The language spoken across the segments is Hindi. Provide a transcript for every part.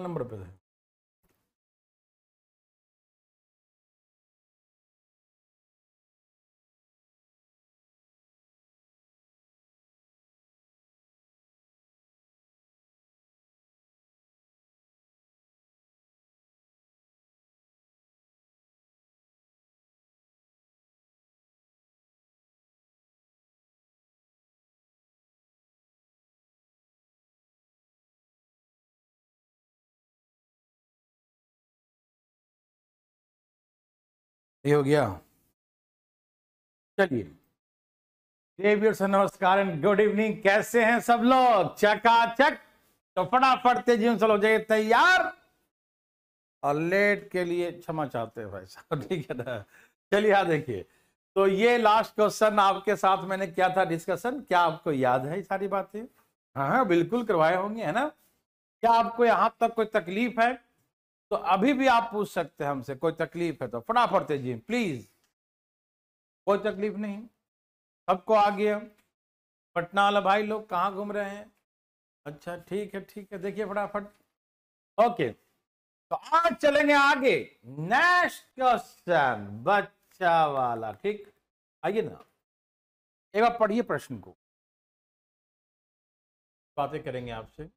नंबर पे थे। ये हो गया। चलिए देवियर से नमस्कार एंड गुड इवनिंग। कैसे हैं सब लोग? चकाचक। तो फटाफट तेजी से लोग जाइए तैयार। और लेट के लिए क्षमा चाहते हैं भाई साहब, ठीक है ना। चलिए हाँ देखिए, तो ये लास्ट क्वेश्चन आपके साथ मैंने किया था डिस्कशन। क्या आपको याद है ये सारी बातें? हाँ हाँ बिल्कुल करवाए होंगे, है ना। क्या आपको यहां तक कोई तकलीफ है? तो अभी भी आप पूछ सकते हैं हमसे, कोई तकलीफ है तो फटाफट तेजी प्लीज। कोई तकलीफ नहीं, सबको आ गया। पटना वाला भाई लोग कहाँ घूम रहे हैं? अच्छा ठीक है ठीक है, देखिए फटाफट। ओके, तो आज चलेंगे आगे। नेक्स्ट क्वेश्चन बच्चा वाला, ठीक। आइए ना, एक बार पढ़िए प्रश्न को, बातें करेंगे आपसे।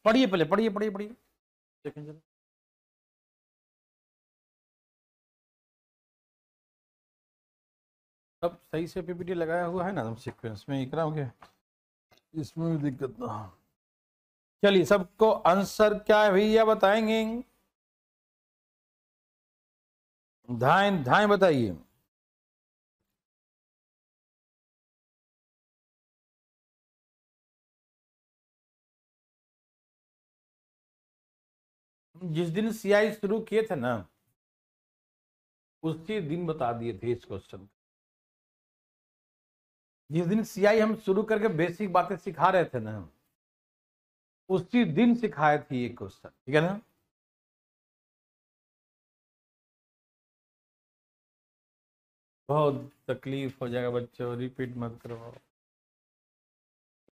पढ़िए पहले, पढ़िए पढ़िए पढ़िए, देखें जरा। सब सही से पीपीटी लगाया हुआ है ना, हम सीक्वेंस में ही कराओगे, इसमें भी दिक्कत ना हो। चलिए सबको आंसर क्या है भैया बताएंगे? धाए धाए बताइए। जिस दिन सीआई शुरू किए थे ना, उसी दिन बता दिए थे इस क्वेश्चन। जिस दिन सीआई हम शुरू करके बेसिक बातें सिखा रहे थे ना, उसी दिन सिखाए थे ये क्वेश्चन, ठीक है ना। बहुत तकलीफ हो जाएगा बच्चों, रिपीट मत करो,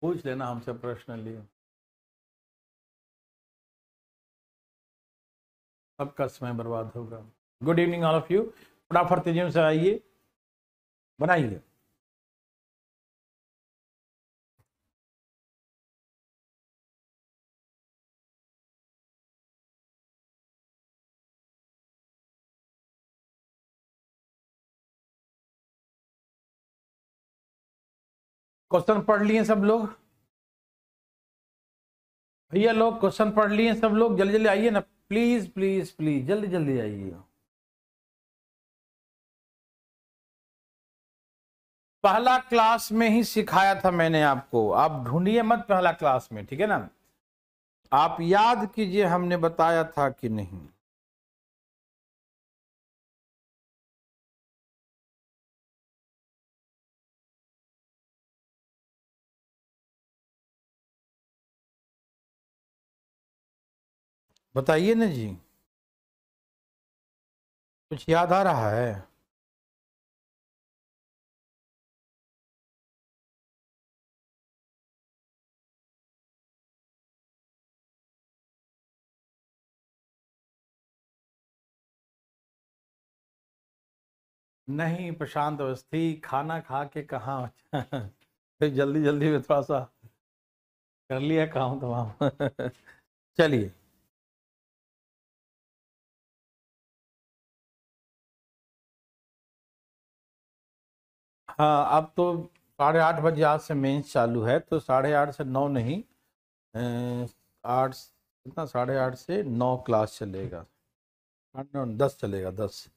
पूछ लेना हमसे पर्सनली। सबका समय बर्बाद होगा। Good evening all of you. फटाफट तेजी से आइए, बनाइए। क्वेश्चन पढ़ लिए सब लोग? भैया लोग क्वेश्चन पढ़ लिए सब लोग? जल्दी जल्दी आइए ना, प्लीज प्लीज प्लीज, जल्दी जल्दी आइए। पहला क्लास में ही सिखाया था मैंने आपको, आप ढूंढिए मत पहला क्लास में, ठीक है ना। आप याद कीजिए हमने बताया था कि नहीं। बताइए ना जी, कुछ याद आ रहा है? नहीं प्रशांत अवस्थी, खाना खा के कहाँ फिर जल्दी जल्दी में थोड़ा सा कर लिया काम तमाम। चलिए, हाँ अब तो 8:30 बजे आज से मेंस चालू है, तो 8:30 से 9 नहीं, 8 कितना, 8:30 से 9 क्लास चलेगा। 10 चलेगा, 10।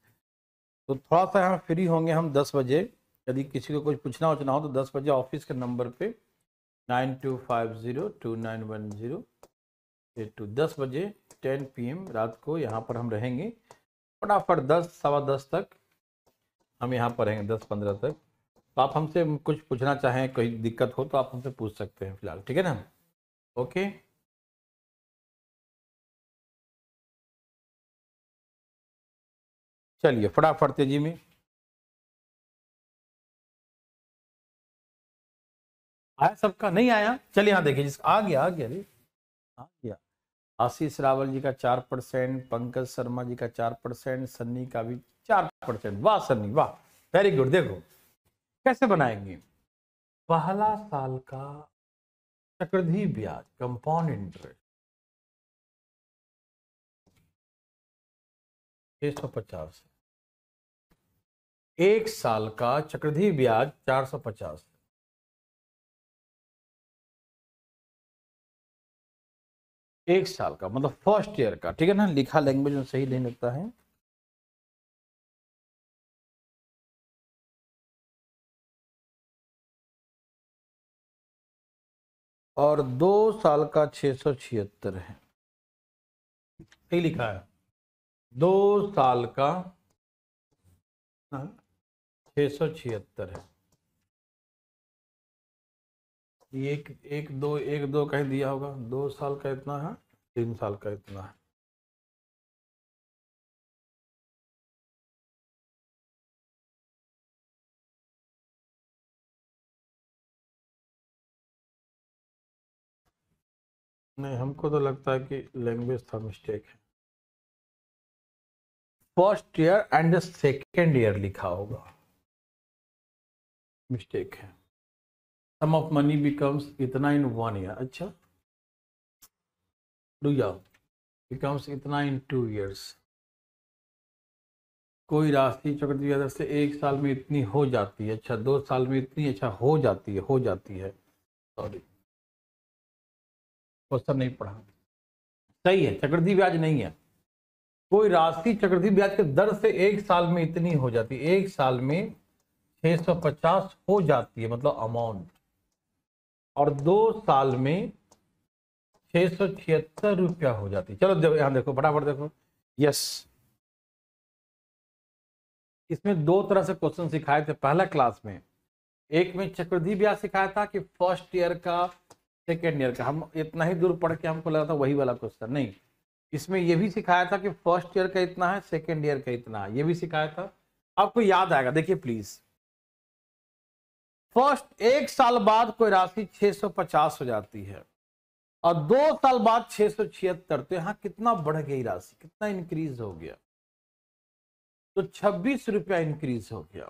तो थोड़ा सा यहाँ फ्री होंगे हम 10 बजे। यदि किसी को कुछ पूछना उछना हो तो 10 बजे ऑफिस के नंबर पे 9250291108, 10 बजे 10 PM रात को यहाँ पर हम रहेंगे। फटाफट 10 सवा 10 तक हम यहाँ पर रहेंगे, 10:15 तक। तो आप हमसे कुछ पूछना चाहें, कोई दिक्कत हो तो आप हमसे पूछ सकते हैं फिलहाल, ठीक है ना। ओके, चलिए फटाफट तेजी में। आया सबका? नहीं आया? चलिए यहाँ देखिए, जिसका आ गया रे, आ गया। आशीष रावल जी का 4%, पंकज शर्मा जी का 4%, सन्नी का भी 4%। वाह सन्नी वाह, वेरी गुड। देखो कैसे बनाएंगे। पहला साल का चक्रवृद्धि ब्याज, कंपाउंड इंटरेस्ट 650, एक साल का चक्रवृद्धि ब्याज 450, एक साल का मतलब फर्स्ट ईयर का, ठीक है ना। लिखा लैंग्वेज में सही नहीं लगता है। और 2 साल का 676 है, सही लिखा है। 2 साल का 676 है। ये एक दो कहीं दिया होगा। 2 साल का इतना है, 3 साल का इतना है। नहीं, हमको तो लगता है कि लैंग्वेज था, मिस्टेक है। First year and second year लिखा होगा, मिस्टेक है। सम ऑफ मनी बिकम्स इतना इन 1 ईयर। अच्छा, डू जाओ, बिकम्स इतना इन 2 ईयर्स। कोई राशि चक्रवृद्धि ब्याज दर से 1 साल में इतनी हो जाती है। अच्छा, 2 साल में इतनी, अच्छा हो जाती है। सॉरी, क्वेश्चन नहीं पढ़ा। सही है, चक्रवृद्धि ब्याज नहीं है। कोई राशि चक्रवृद्धि ब्याज के दर से 1 साल में इतनी हो जाती है। 1 साल में 650 हो जाती है, मतलब अमाउंट। और 2 साल में 676 रुपया हो जाती है। चलो यहां देखो, फटाफट देखो। यस, इसमें 2 तरह से क्वेश्चन सिखाए थे पहला क्लास में। एक में चक्रवृद्धि ब्याज सिखाया था कि फर्स्ट ईयर का सेकेंड ईयर का। हम इतना ही दूर पढ़ के हमको लगा था वही वाला क्वेश्चन। नहीं, इसमें यह भी सिखाया था कि फर्स्ट ईयर का इतना है, सेकेंड ईयर का इतना है, ये भी सिखाया था। आपको याद आएगा, देखिए प्लीज। फर्स्ट 1 साल बाद कोई राशि 650 हो जाती है और 2 साल बाद 676, तो यहां कितना बढ़ गई राशि, कितना इंक्रीज हो गया? तो 26 रुपया इंक्रीज हो गया।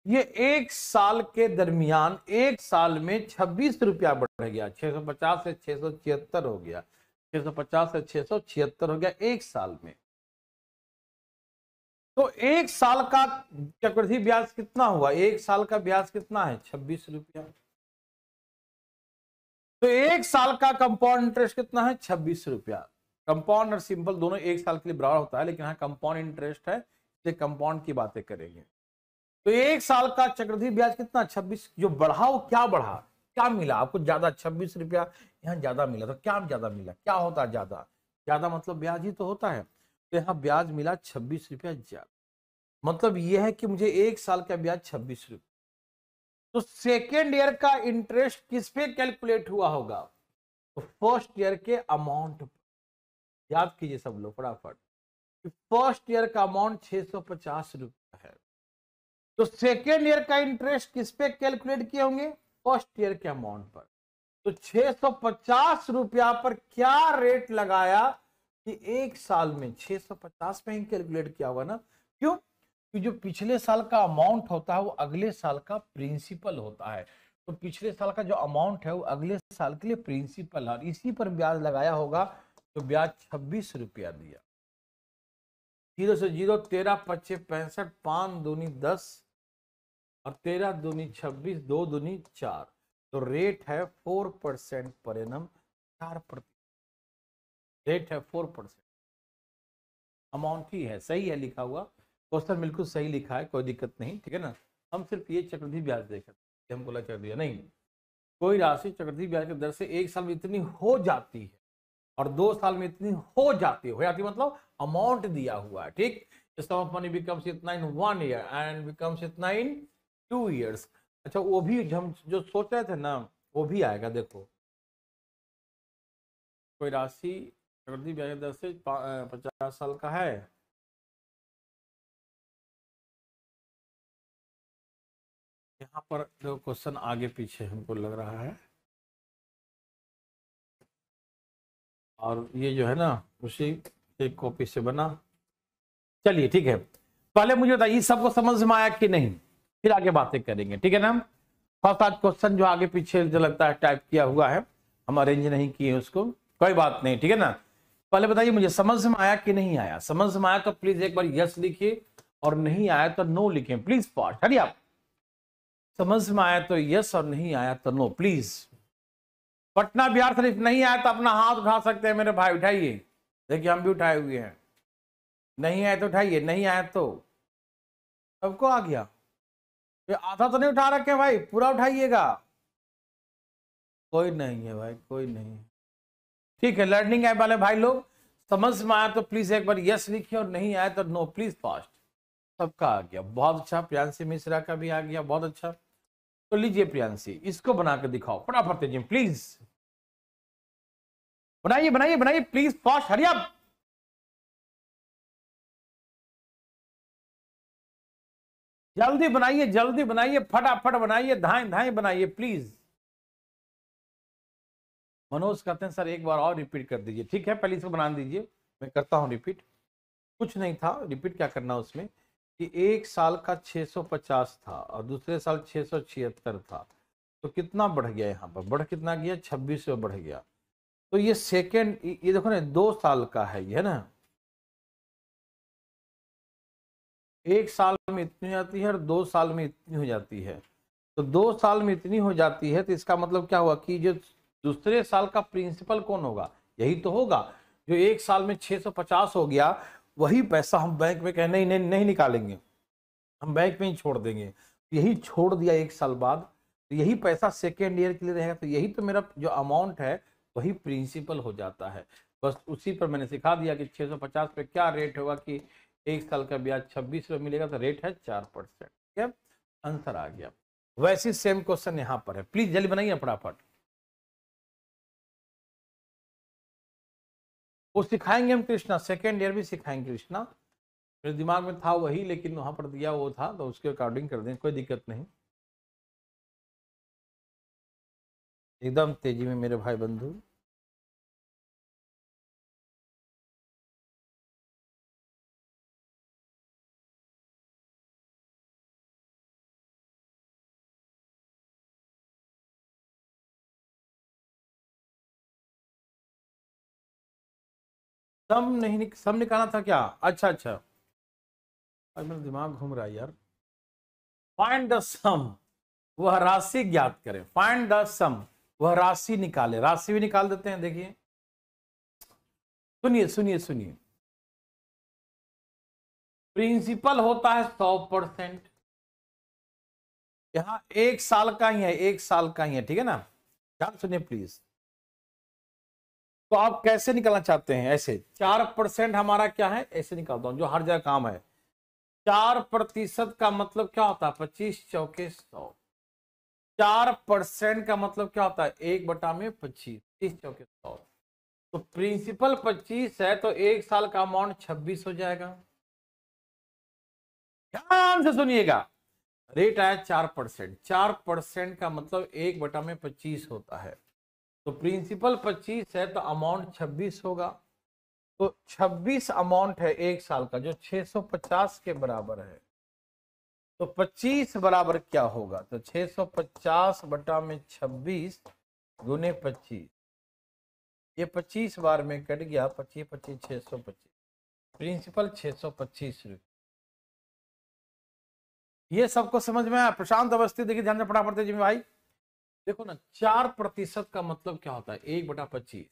ये 1 साल के दरमियान 1 साल में 26 रुपया बढ़ गया। 650 से 676 हो गया, 650 से 676 हो गया 1 साल में। तो 1 साल का चक्रवृद्धि ब्याज कितना हुआ? 1 साल का ब्याज कितना है? 26 रुपया। तो 1 साल का कंपाउंड इंटरेस्ट कितना है? 26 रुपया। कंपाउंड और सिंपल दोनों 1 साल के लिए बराबर होता है, लेकिन हाँ कंपाउंड इंटरेस्ट है, इसलिए कंपाउंड की बातें करेंगे। तो 1 साल का चक्रवृद्धि ब्याज कितना? 26। जो बढ़ा वो क्या बढ़ा, क्या मिला आपको ज्यादा? 26 रुपया यहाँ ज्यादा मिला। तो क्या ज्यादा मिला? क्या होता है ज्यादा? ज्यादा मतलब ब्याज ही तो होता है। तो यहाँ ब्याज मिला 26 रुपया ज्यादा। मतलब यह है कि मुझे 1 साल का ब्याज 26 रुपया। तो सेकेंड ईयर का इंटरेस्ट किस पे कैलकुलेट हुआ होगा? तो फर्स्ट ईयर के अमाउंट। याद कीजिए सब लोग फटाफट। फर्स्ट ईयर का अमाउंट 650 रुपया है, तो सेकेंड ईयर का इंटरेस्ट किस पे कैलकुलेट किए होंगे? फर्स्ट ईयर के अमाउंट पर। तो 650 रुपया पर क्या रेट लगाया कि 1 साल में 650 में ही कैलकुलेट किया होगा ना। क्यों? कि जो पिछले साल का अमाउंट होता है वो अगले साल का प्रिंसिपल होता है। तो पिछले साल का जो अमाउंट है वो अगले साल के लिए प्रिंसिपल है, इसी पर ब्याज लगाया होगा। तो ब्याज 26 रुपया दिया। 0 से 0, 13 25 65, 5 दूनी 10 और 13 दूनी 26, 2 दूनी 4। तो रेट है 4% पर एनम, 4%। रेट है 4%। अमाउंट ही है, सही है लिखा हुआ। क्वेश्चन बिल्कुल सही लिखा है, कोई दिक्कत नहीं, ठीक है ना। हम सिर्फ ये चक्रवृद्धि ब्याज देख सकते, हमको लगा दिया नहीं। कोई राशि चक्रवृद्धि ब्याज की दर से 1 साल में इतनी हो जाती है और 2 साल में इतनी हो जाती मतलब अमाउंट दिया हुआ है, ठीक। सम ऑफ मनी बिकम्स इतना इन 1 ईयर एंड बिकम्स इतना इन 2 ईयर्स। अच्छा, वो भी हम जो सोच रहे थे ना वो भी आएगा। देखो, कोई राशि चक्रवृद्धि ब्याज दर से 50 साल का है, यहाँ पर जो क्वेश्चन आगे पीछे हमको लग रहा है, और ये जो है ना उसी एक कॉपी से बना। चलिए ठीक है, पहले मुझे बताइए सबको समझ में आया कि नहीं, फिर आगे बातें करेंगे, ठीक है ना। फर्स्ट आज क्वेश्चन जो आगे पीछे जो लगता है टाइप किया हुआ है, हम अरेंज नहीं किए उसको, कोई बात नहीं, ठीक है ना। पहले बताइए मुझे समझ में आया कि नहीं आया। समझ में आया तो प्लीज एक बार यस लिखिए, और नहीं आया तो नो लिखें प्लीज। पार्ट हरी आप समझ में आया तो यस, और नहीं आया तो नो प्लीज। पटना बिहार शरीफ नहीं आया तो अपना हाथ उठा सकते हैं मेरे भाई, उठाइए। देखिए हम भी उठाए हुए हैं। नहीं आया तो उठाइए, नहीं आया तो सबको आ गया। ये आधा तो नहीं उठा रखे भाई, पूरा उठाइएगा। कोई नहीं है भाई, कोई नहीं है, ठीक है। लर्निंग ऐप वाले भाई लोग समझ में आया तो प्लीज एक बार यस लिखिए, और नहीं आया तो नो प्लीज। फास्ट सबका आ गया, बहुत अच्छा। प्रियांशी मिश्रा का भी आ गया, बहुत अच्छा। तो लीजिए प्रियांशी, इसको बना के दिखाओ फटाफट तेजी प्लीज। बनाइए बनाइए बनाइए प्लीज, फास्ट हरी अप। जल्दी बनाइए, जल्दी बनाइए, फटाफट बनाइए, धाए धाए बनाइए प्लीज। मनोज कहते हैं सर एक बार और रिपीट कर दीजिए, ठीक है। पहले इसको बना दीजिए, मैं करता हूं रिपीट। कुछ नहीं था, रिपीट क्या करना उसमें कि एक साल का 650 था और दूसरे साल 676 था, तो कितना बढ़ गया, यहाँ पर बढ़ कितना गया, 26 बढ़ गया। तो ये सेकेंड, ये देखो ना 2 साल का है ये ना, एक साल में इतनी हो जाती है और 2 साल में इतनी हो जाती है। तो 2 साल में इतनी हो जाती है तो इसका मतलब क्या हुआ कि जो दूसरे साल का प्रिंसिपल कौन होगा, यही तो होगा। जो एक साल में 650 हो गया, वही पैसा हम बैंक में कहें नहीं नहीं नहीं निकालेंगे, हम बैंक में ही छोड़ देंगे। यही छोड़ दिया एक साल बाद, तो यही पैसा सेकेंड ईयर के लिए रहेगा। तो यही तो मेरा जो अमाउंट है वही प्रिंसिपल हो जाता है। बस उसी पर मैंने सिखा दिया कि 650 पे क्या रेट होगा कि एक साल का ब्याज 26 रुपये मिलेगा, तो रेट है 4%। ठीक है, आंसर आ गया। वैसे सेम क्वेश्चन यहाँ पर है, प्लीज जल्दी बनाइए फटाफट। वो सिखाएंगे हम कृष्णा, सेकेंड ईयर भी सिखाएंगे कृष्णा। मेरे दिमाग में था वही, लेकिन वहां पर दिया वो था तो उसके अकॉर्डिंग कर दें, कोई दिक्कत नहीं। एकदम तेजी में मेरे भाई बंधु। सम निकालना था क्या? अच्छा अच्छा, आज मेरा दिमाग घूम रहा है यार। फाइंड द सम, वह राशि ज्ञात करें। फाइंड द सम, वह राशि निकाले। राशि भी निकाल देते हैं, देखिए सुनिए सुनिए सुनिए। प्रिंसिपल होता है 100%, यहां एक साल का ही है, एक साल का ही है, ठीक है ना। ध्यान सुनिए प्लीज। तो आप कैसे निकालना चाहते हैं? ऐसे 4% हमारा क्या है, ऐसे निकालता हूं जो हर जगह काम है। 4% का मतलब क्या होता है, 25 चौके 100। 4% का मतलब क्या होता है, 1/25, 30 चौके 100। तो प्रिंसिपल 25 है तो एक साल का अमाउंट 26 हो जाएगा। ध्यान से सुनिएगा, रेट आया 4%। 4% का मतलब 1/25 होता है। तो प्रिंसिपल 25 है तो अमाउंट 26 होगा। तो 26 अमाउंट है एक साल का, जो 650 के बराबर है। तो 25 बराबर क्या होगा, तो 650/26 गुने 25। ये 25 बार में कट गया, 25 25 625। प्रिंसिपल 625 रुपये। ये सबको समझ में आया? प्रशांत अवस्थी देखिए ध्यान से पढ़ा पड़ते जी भाई। देखो ना, 4% का मतलब क्या होता है, 1/25।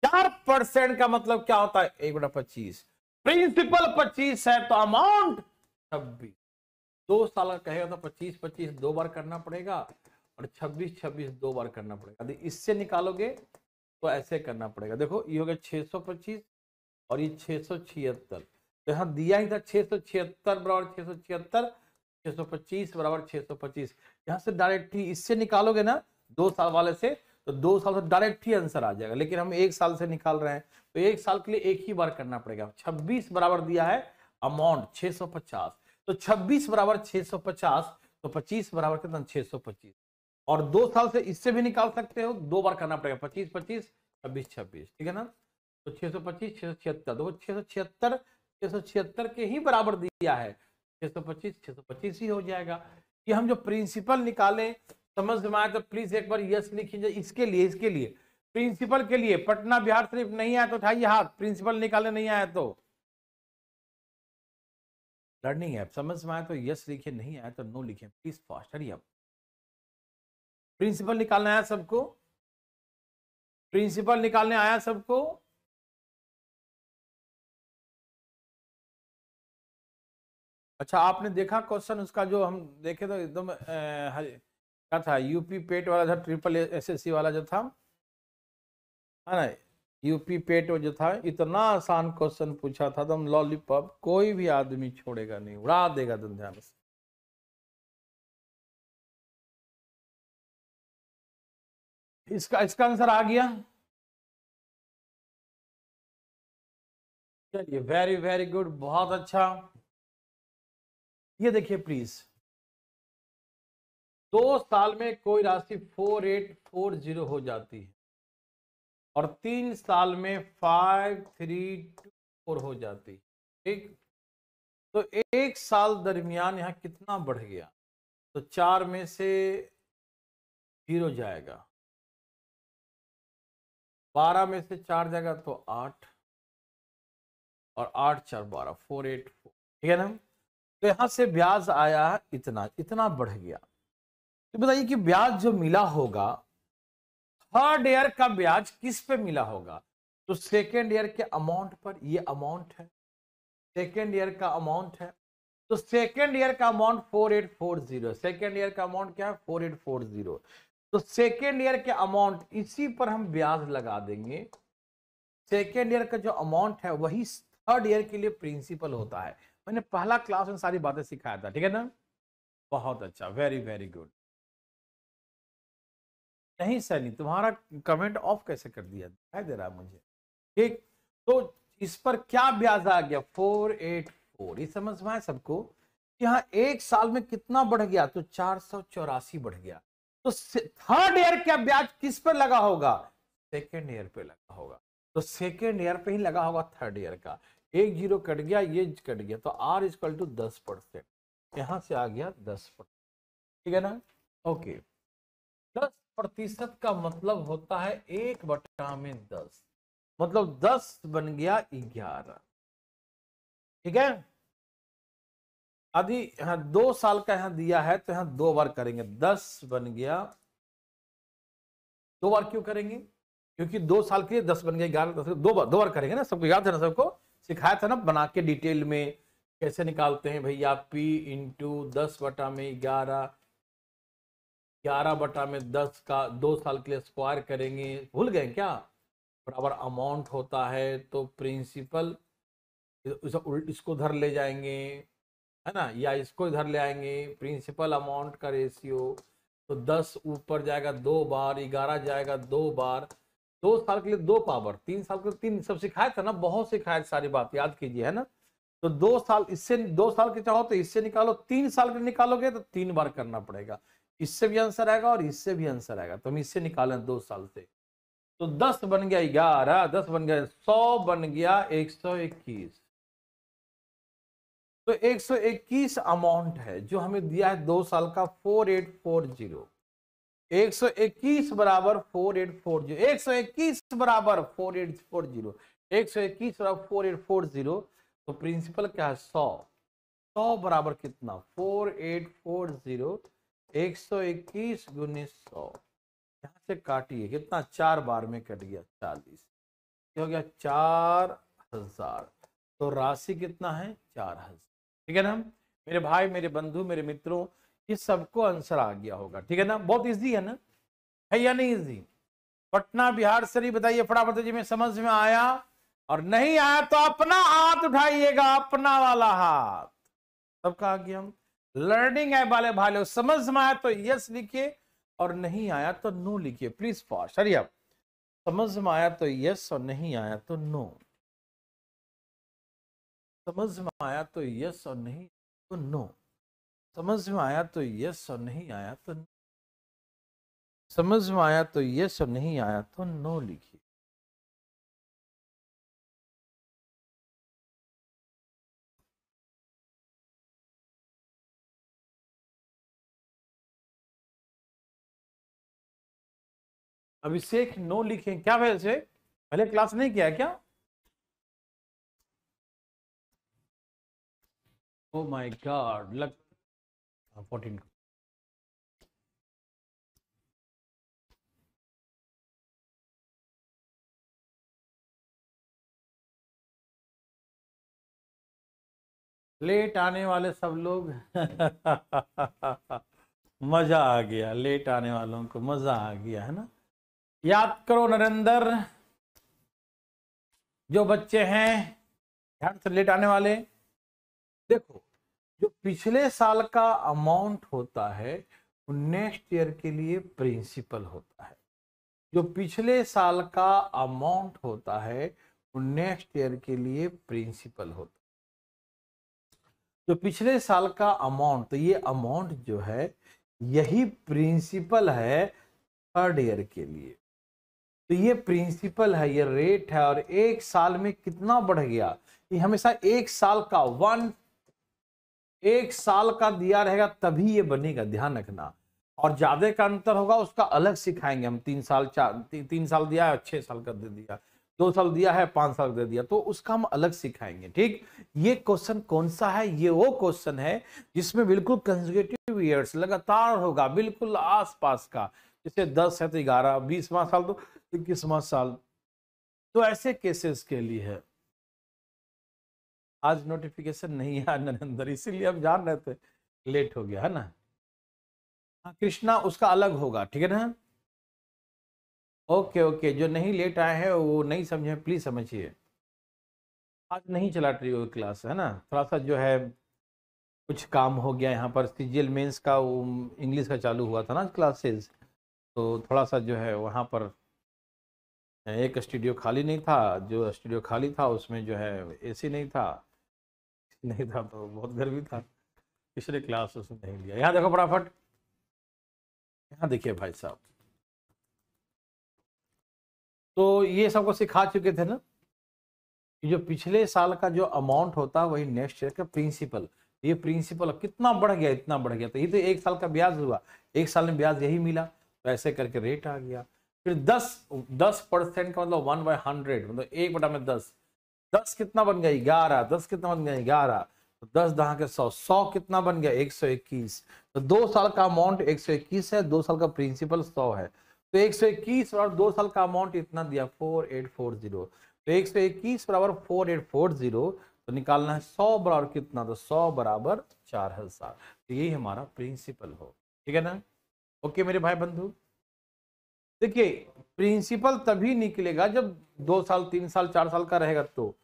4% का मतलब क्या होता है, 1/25। प्रिंसिपल 25 है तो अमाउंट 26। 2 साल का कहेगा तो 25 25 2 बार करना पड़ेगा, और 26 26 2 बार करना पड़ेगा। यदि इससे निकालोगे तो ऐसे करना पड़ेगा। देखो ये हो गया 625 और ये 676। तो यहाँ दिया ही था 676 बराबर 676, 625 बराबर 625। यहाँ से डायरेक्ट ही इससे निकालोगे ना 2 साल वाले से, तो 2 साल से डायरेक्ट ही आंसर आ जाएगा। लेकिन हम 1 साल से निकाल रहे हैं तो 1 साल के लिए एक ही बार करना पड़ेगा। 26 बराबर दिया है अमाउंट 650, तो 26 बराबर 650, तो 25 बराबर कितना 625। और 2 साल से इससे भी निकाल सकते हो, 2 बार करना पड़ेगा, 25 25 26 26, ठीक है ना। तो 625 676, तो 676 676 के ही बराबर दिया है, 625 625 ही हो जाएगा। कि हम जो प्रिंसिपल निकाले समझ में आए तो प्लीज एक बार यस लिखिए। इसके लिए प्रिंसिपल के लिए पटना बिहार शरीफ नहीं आया तो उठाइए हाथ, प्रिंसिपल निकाले नहीं आया तो। लर्निंग ऐप समझ में आया तो यस लिखिए, नहीं आया तो नो लिखिए, please fast hurry up. Principal निकालने आया सबको, प्रिंसिपल निकालने आया सबको। अच्छा आपने देखा क्वेश्चन उसका जो हम देखे तो एकदम क्या था, यूपी पेट वाला था, ट्रिपल एसएससी वाला जो था, है ना, यूपी पेट जो था, इतना आसान क्वेश्चन पूछा था, एकदम लॉलीपॉप, कोई भी आदमी छोड़ेगा नहीं, उड़ा देगा तुम ध्यान से। इसका आंसर आ गया। चलिए वेरी वेरी गुड, बहुत अच्छा। ये देखिए प्लीज, 2 साल में कोई राशि 4840 हो जाती है और 3 साल में 5324 हो जाती है, ठीक। तो 1 साल दरमियान यहां कितना बढ़ गया, तो 4 में से 0 जाएगा, 12 में से 4 जाएगा तो 8, और 8 4 12 484, ठीक है ना। तो यहां से ब्याज आया इतना, इतना बढ़ गया। तो बताइए कि ब्याज जो मिला होगा, थर्ड ईयर का ब्याज किस पे मिला होगा, तो सेकेंड ईयर के अमाउंट पर, ये अमाउंट है, सेकेंड ईयर का अमाउंट है। तो सेकेंड ईयर का अमाउंट 4840, सेकेंड ईयर का अमाउंट क्या है 4840। तो सेकेंड ईयर के अमाउंट, इसी पर हम ब्याज लगा देंगे। सेकेंड ईयर का जो अमाउंट है वही थर्ड ईयर के लिए प्रिंसिपल होता है। मैंने पहला क्लास में सारी बातें सिखाया था, ठीक है ना। बहुत अच्छा, वेरी वेरी गुड। नहीं सैनी, तुम्हारा कमेंट ऑफ कैसे कर दिया, दिखाई दे रहा है मुझे, ठीक। तो इस पर क्या ब्याज आ गया 484, ये समझ में आया सबको। यहाँ 1 साल में कितना बढ़ गया, तो 484 बढ़ गया। तो थर्ड ईयर का ब्याज किस पर लगा होगा, सेकेंड ईयर पे लगा होगा। तो सेकेंड ईयर पे ही लगा होगा थर्ड ईयर का। 1 0 कट गया, ये कट गया, तो R = 10%, यहां से आ गया 10%, ठीक है ना। ओके, 10% का मतलब होता है 1/10, मतलब 10 बन गया 11, ठीक है। यदि यहाँ 2 साल का यहाँ दिया है तो यहाँ 2 बार करेंगे, 10 बन गया, 2 बार क्यों करेंगे, क्योंकि 2 साल के लिए 10 बन गया 11, 10 2 बार करेंगे ना, सबको याद है ना, सबको सिखाया था ना बना के डिटेल में कैसे निकालते हैं भैया, P × 10/11, 11/10 का 2 साल के लिए स्क्वायर करेंगे, भूल गए क्या, बराबर अमाउंट होता है, तो प्रिंसिपल इसको उधर ले जाएंगे, है ना, या इसको इधर ले आएंगे, प्रिंसिपल अमाउंट का रेशियो, तो 10 ऊपर जाएगा 2 बार, 11 जाएगा 2 बार, 2 साल के लिए 2 पावर, 3 साल के लिए 3, सब सिखाया था ना, बहुत सिखाया, सारी बात याद कीजिए, है ना। तो 2 साल, इससे 2 साल के चाहो तो इससे निकालो, 3 साल के निकालोगे तो 3 बार करना पड़ेगा, इससे भी आंसर आएगा और इससे भी आंसर आएगा। तो हम इससे निकालें 2 साल से, तो 10 बन गया 11, 10 बन गया 100, बन गया 121। तो 121 अमाउंट है जो हमें दिया है 2 साल का 4840, 121 बराबर 4840, 121 बराबर 4840, 121 बराबर 4840। तो प्रिंसिपल क्या है 100, 100 बराबर कितना 4840, 121 × 100, यहां से काटिए कितना, 4 बार में कट गया 40, हो गया 4000। तो राशि कितना है 4000, ठीक है ना। मेरे भाई, मेरे बंधु, मेरे मित्रों, इस सबको आंसर आ गया होगा, ठीक है ना। बहुत इजी है ना, है या नहीं इजी। पटना बिहार शरीफ बताइए फटाफट जी में समझ में आया, और नहीं आया तो अपना हाथ उठाइएगा, अपना वाला हाथ, सबका आ गया। लर्निंग ऐप वाले भाई समझ में आया तो यस लिखिए, और नहीं आया तो नो लिखिए, प्लीज फास्ट हरी आप। समझ में आया तो यस, और नहीं आया तो नो, समझ में आया तो यस और नहीं तो नो। समझ में आया तो यस और नहीं आया तो समझ में आया तो यस और नहीं आया तो नो लिखिए। अभिषेक नो लिखे क्या वैसे पहले क्लास नहीं किया है क्या? ओ माय गॉड लग 14 लेट आने वाले सब लोग मजा आ गया, लेट आने वालों को मजा आ गया है ना। याद करो नरेंद्र, जो बच्चे हैं ध्यान से, लेट आने वाले देखो, जो पिछले साल का अमाउंट होता है वो नेक्स्ट ईयर के लिए प्रिंसिपल होता है। जो पिछले साल का अमाउंट होता है वो नेक्स्ट ईयर के लिए प्रिंसिपल होता है। जो पिछले साल का अमाउंट, तो ये अमाउंट जो है यही प्रिंसिपल है थर्ड ईयर के लिए। तो ये प्रिंसिपल है, ये रेट है, और एक साल में कितना बढ़ गया, ये हमेशा एक साल का एक साल का दिया रहेगा तभी ये बनेगा, ध्यान रखना। और ज्यादा का अंतर होगा उसका अलग सिखाएंगे हम। 3 साल 3 साल दिया है 6 साल का दे दिया, 2 साल दिया है 5 साल दे दिया, तो उसका हम अलग सिखाएंगे। ठीक, ये क्वेश्चन कौन सा है? ये वो क्वेश्चन है जिसमें बिल्कुल कंसेक्यूटिव ईयर्स लगातार होगा, बिल्कुल आसपास का। जैसे 10 है तो 11, 20वां साल तो 21वां साल, तो ऐसे केसेस के लिए है। आज नोटिफिकेशन नहीं है नरेंद्र, इसीलिए हम जान रहे थे, लेट हो गया है ना। हाँ कृष्णा, उसका अलग होगा, ठीक है ना। ओके ओके, जो नहीं लेट आए हैं वो नहीं समझे प्लीज समझिए। आज नहीं चला ट्रियो क्लास है ना, थोड़ा सा जो है कुछ काम हो गया यहाँ पर। सीजीएल मेंस का वो इंग्लिश का चालू हुआ था ना क्लासेस, तो थोड़ा सा जो है वहाँ पर एक स्टूडियो खाली नहीं था, जो स्टूडियो खाली था उसमें जो है एसी नहीं था, नहीं था तो बहुत गर्मी था, इसलिए क्लास उसने नहीं लिया। यहाँ देखो फटाफट, यहाँ देखिए भाई साहब, तो ये सबको सिखा चुके थे ना कि जो पिछले साल का जो अमाउंट होता है वही नेक्स्ट ईयर का प्रिंसिपल। ये प्रिंसिपल कितना बढ़ गया, इतना बढ़ गया, तो ये तो एक साल का ब्याज हुआ, एक साल में ब्याज यही मिला, तो ऐसे करके रेट आ गया। फिर 10% का मतलब 1/100, मतलब 1/10, 10 कितना बन गया 11, 10 कितना बन गया 11, तो 10 दहा के 100, 100 कितना बन गया 121। तो 2 साल का अमाउंट 121 है, 2 साल का प्रिंसिपल 100 है, तो 121 और 2 साल का अमाउंट इतना दिया 4840, तो 121 बराबर 4840, तो निकालना है 100 बराबर कितना, तो 100 बराबर 4000, तो यही हमारा प्रिंसिपल हो, ठीक है ना। ओके मेरे भाई बंधु, देखिए प्रिंसिपल तभी निकलेगा जब 2 साल 3 साल 4 साल का रहेगा तो।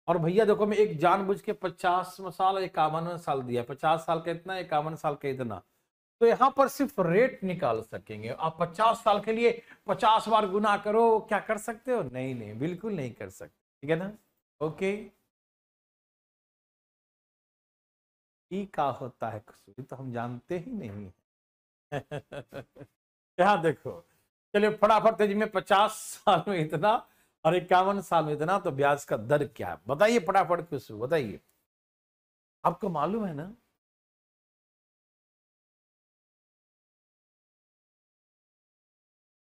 और भैया देखो, मैं एक जानबूझ के 50 साल 51 साल दिया, 50 साल का इतना, 51 साल का इतना, तो यहां पर सिर्फ रेट निकाल सकेंगे। आप 50 साल के लिए 50 बार गुना करो, क्या कर सकते हो? नहीं नहीं, बिल्कुल नहीं कर सकते, ठीक है ना। ओके, ई का होता है खुशी तो हम जानते ही नहीं है। यहाँ देखो, चलिए फटाफट तेजी में, 50 साल में इतना और 51 साल में इतना, तो ब्याज का दर क्या है बताइए फटाफट, कुछ बताइए, आपको मालूम है ना।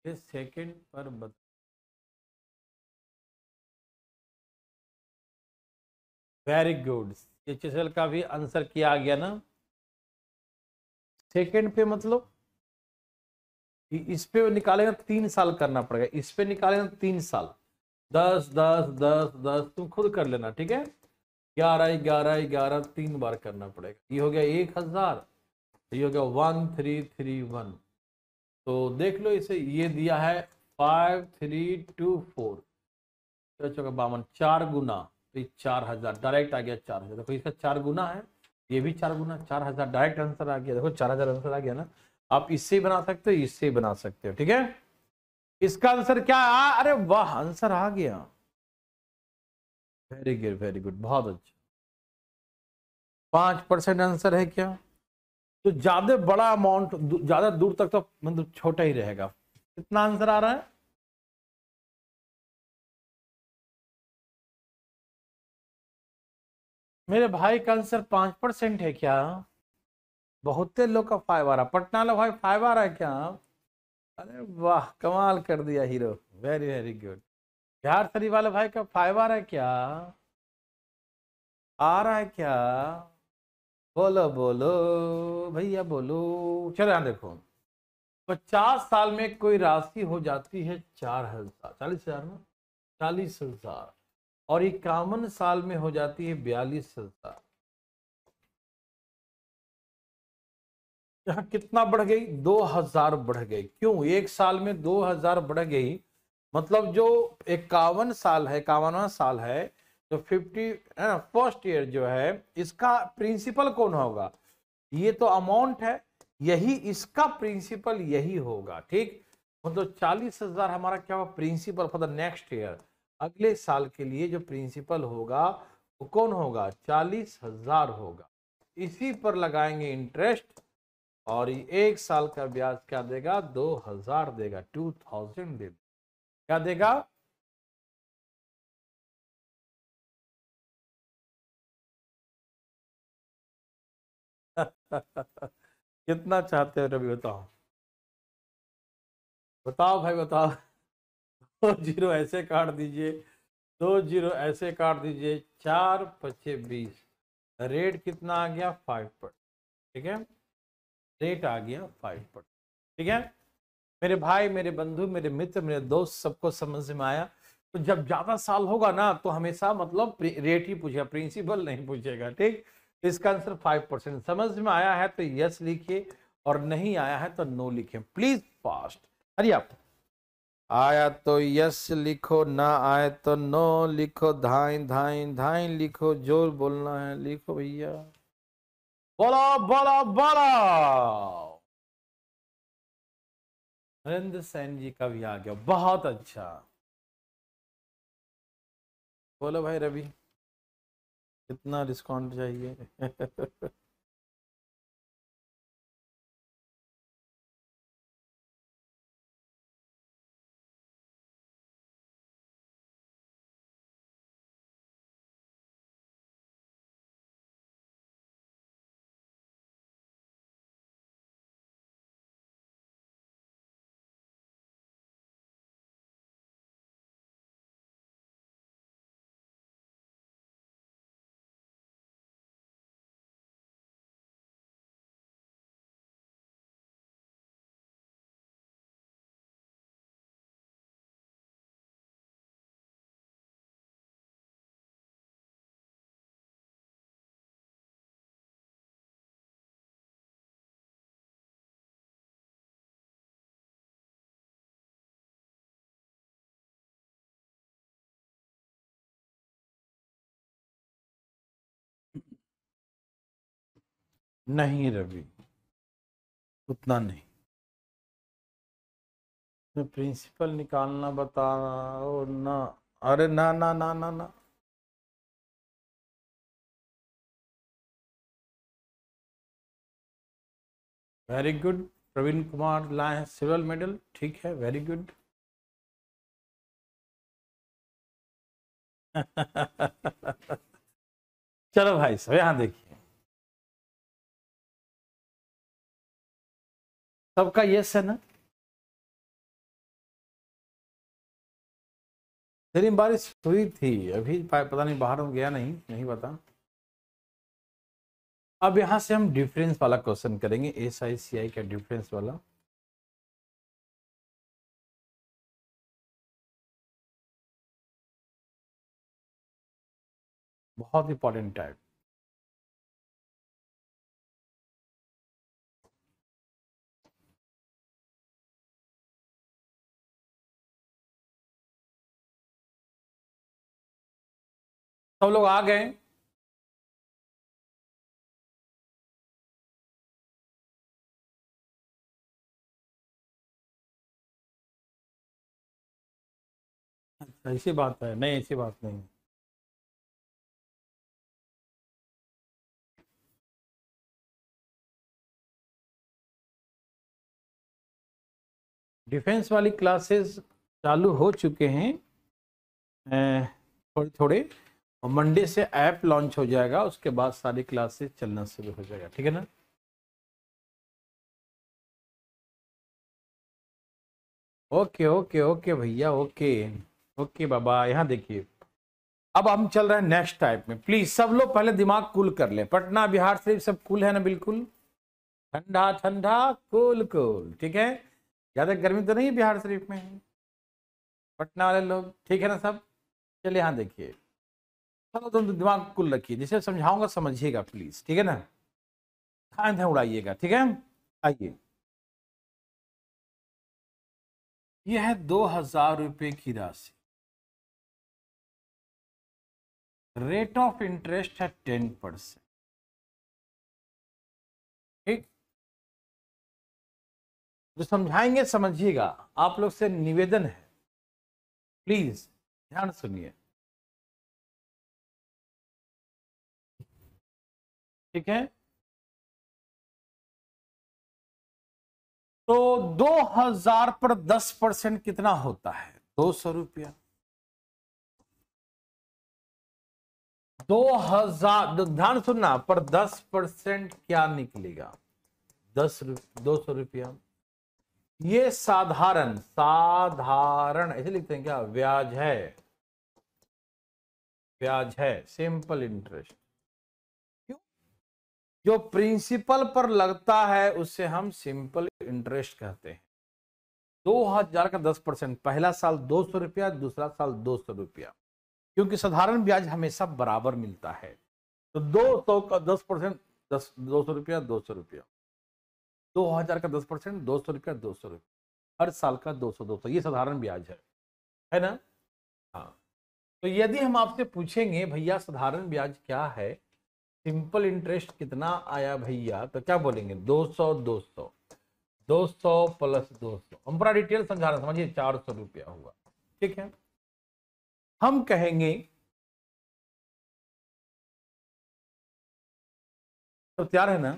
ये सेकंड पर वेरी गुड, एचएसएल का भी आंसर किया गया ना। सेकंड पे मतलब इस पे निकालेगा 3 साल करना पड़ेगा, इस पे निकालेगा 3 साल, 10 10 10 10, तुम खुद कर लेना, ठीक है। 11 11 11 3 बार करना पड़ेगा। ये हो गया 1000, ये हो गया 1331, तो देख लो इसे, ये दिया है 5324, 52, 4 गुना, तो 4000 डायरेक्ट आ गया, 4000, देखो इसका 4 गुना है, ये भी 4 गुना, 4000 डायरेक्ट आंसर आ गया, देखो 4000 आंसर आ गया ना। आप इससे ही बना सकते हो, इससे ही बना सकते हो, ठीक है। इसका आंसर क्या अरे वाह, आंसर आ गया, वेरी गुड वेरी गुड, बहुत अच्छा। 5% आंसर है क्या? तो ज्यादा बड़ा अमाउंट ज्यादा दूर तक तो मतलब छोटा ही रहेगा। कितना आंसर आ रहा है? मेरे भाई का आंसर 5% है क्या? बहुत लोग का 5 आ रहा। पटना वाला भाई 5 आ रहा है क्या? अरे वाह, कमाल कर दिया hero. Very very good. Bihar Sharif वाले भाई का 5 आ रहा है क्या? आ रहा है क्या? बोलो बोलो भैया बोलो। चलो यहाँ देखो, 50 साल में कोई राशि हो जाती है 4,000, 40,000 ना, 40,000, और 51 साल में हो जाती है 42,000। यहाँ कितना बढ़ गई? 2,000 बढ़ गई। क्यों? एक साल में 2,000 बढ़ गई। मतलब जो 51 साल है, 51वां साल है, जो 50 है ना, फर्स्ट ईयर जो है, इसका प्रिंसिपल कौन होगा? ये तो अमाउंट है, यही इसका प्रिंसिपल यही होगा। ठीक, मतलब 40,000 हमारा क्या होगा? Principal for the next year. अगले साल के लिए जो प्रिंसिपल होगा वो कौन होगा? 40,000 होगा। इसी पर लगाएंगे इंटरेस्ट, और ये एक साल का ब्याज क्या देगा? 2,000 देगा, 2,000 देगा। क्या देगा? कितना चाहते हो रवि, बताओ। बताओ भाई बताओ। 2 जीरो ऐसे काट दीजिए, 2 जीरो ऐसे काट दीजिए, 4 × 5 = 20। रेट कितना आ गया? 5%। ठीक है, रेट आ गया 5%। ठीक है मेरे भाई, मेरे बंधु, मेरे मित्र, मेरे दोस्त, सबको समझ में आया? तो जब ज्यादा साल होगा ना तो हमेशा मतलब रेट ही पूछेगा, प्रिंसिपल नहीं पूछेगा। ठीक, इसका आंसर 5%। समझ में आया है तो यस लिखिए, और नहीं आया है तो नो लिखिए प्लीज। फास्ट, हरी आप। आया तो यस लिखो, ना आए तो नो लिखो। धाई धाई धाई लिखो, जोर बोलना है लिखो भैया। बोलो बोलो बोलो। नरेंद्र सैन जी का भी आ गया, बहुत अच्छा। बोलो भाई रवि, कितना डिस्काउंट चाहिए? नहीं रवि, उतना नहीं। मैं प्रिंसिपल निकालना बता रहा हूँ ना। अरे ना ना ना ना ना। Very good. प्रवीण कुमार लाए हैं सिल्वर मेडल, ठीक है, वेरी गुड। चलो भाई साहब यहाँ देखिए, सबका यस है ना? तेरी बारिश हुई थी अभी, पता नहीं बाहर में गया नहीं, नहीं पता। अब यहां से हम डिफरेंस वाला क्वेश्चन करेंगे, SICI का डिफरेंस वाला। बहुत इंपॉर्टेंट है। सब लोग आ गए? अच्छा, ऐसी बात है? नहीं, ऐसी बात नहीं। डिफेंस वाली क्लासेस चालू हो चुके हैं थोड़े थोड़े, और मंडे से ऐप लॉन्च हो जाएगा, उसके बाद सारी क्लासेस चलना शुरू हो जाएगा, ठीक है ना। ओके ओके ओके भैया, ओके ओके बाबा। यहाँ देखिए, अब हम चल रहे हैं नेक्स्ट टाइप में। प्लीज सब लोग पहले दिमाग कूल कर ले। पटना बिहार शरीफ सब कूल है ना, बिल्कुल ठंडा ठंडा कूल कूल, ठीक है। ज्यादा गर्मी तो नहीं है बिहार शरीफ में, पटना वाले लोग ठीक है ना सब। चलिए यहाँ देखिए, चलो तुम दिमाग कुल रखिए, जिसे समझाऊंगा समझिएगा प्लीज, ठीक है ना, ध्यान ध्यान उड़ाइएगा, ठीक है। आइए, यह है 2,000 रुपए की राशि, रेट ऑफ इंटरेस्ट है 10%, ठीक। जो समझाएंगे समझिएगा, आप लोग से निवेदन है, प्लीज ध्यान सुनिए, ठीक है। तो 2,000 पर 10% कितना होता है? 200 रुपया। 2,000, ध्यान सुनना, पर 10% क्या निकलेगा? 200 रुपया। ये साधारण साधारण ऐसे लिखते हैं क्या? ब्याज है, ब्याज है, सिंपल इंटरेस्ट। क्यों? जो प्रिंसिपल पर लगता है उसे हम सिंपल इंटरेस्ट कहते हैं। 2,000 का 10%, पहला साल 200 रुपया, दूसरा साल 200 रुपया, क्योंकि साधारण ब्याज हमेशा बराबर मिलता है। तो 200 का 10%, 200 रुपया, 200 रुपया। 2,000 का 10%, 200 रुपया, 200 रुपया, हर साल का 200 200, ये साधारण ब्याज है ना। हाँ, तो यदि हम आपसे पूछेंगे भैया साधारण ब्याज क्या है, सिंपल इंटरेस्ट कितना आया भैया, तो क्या बोलेंगे? 200 200, 200 प्लस 200। हम पूरा डिटेल समझा रहे, समझिए, 400 रुपया हुआ, ठीक है। हम कहेंगे तो तैयार है ना?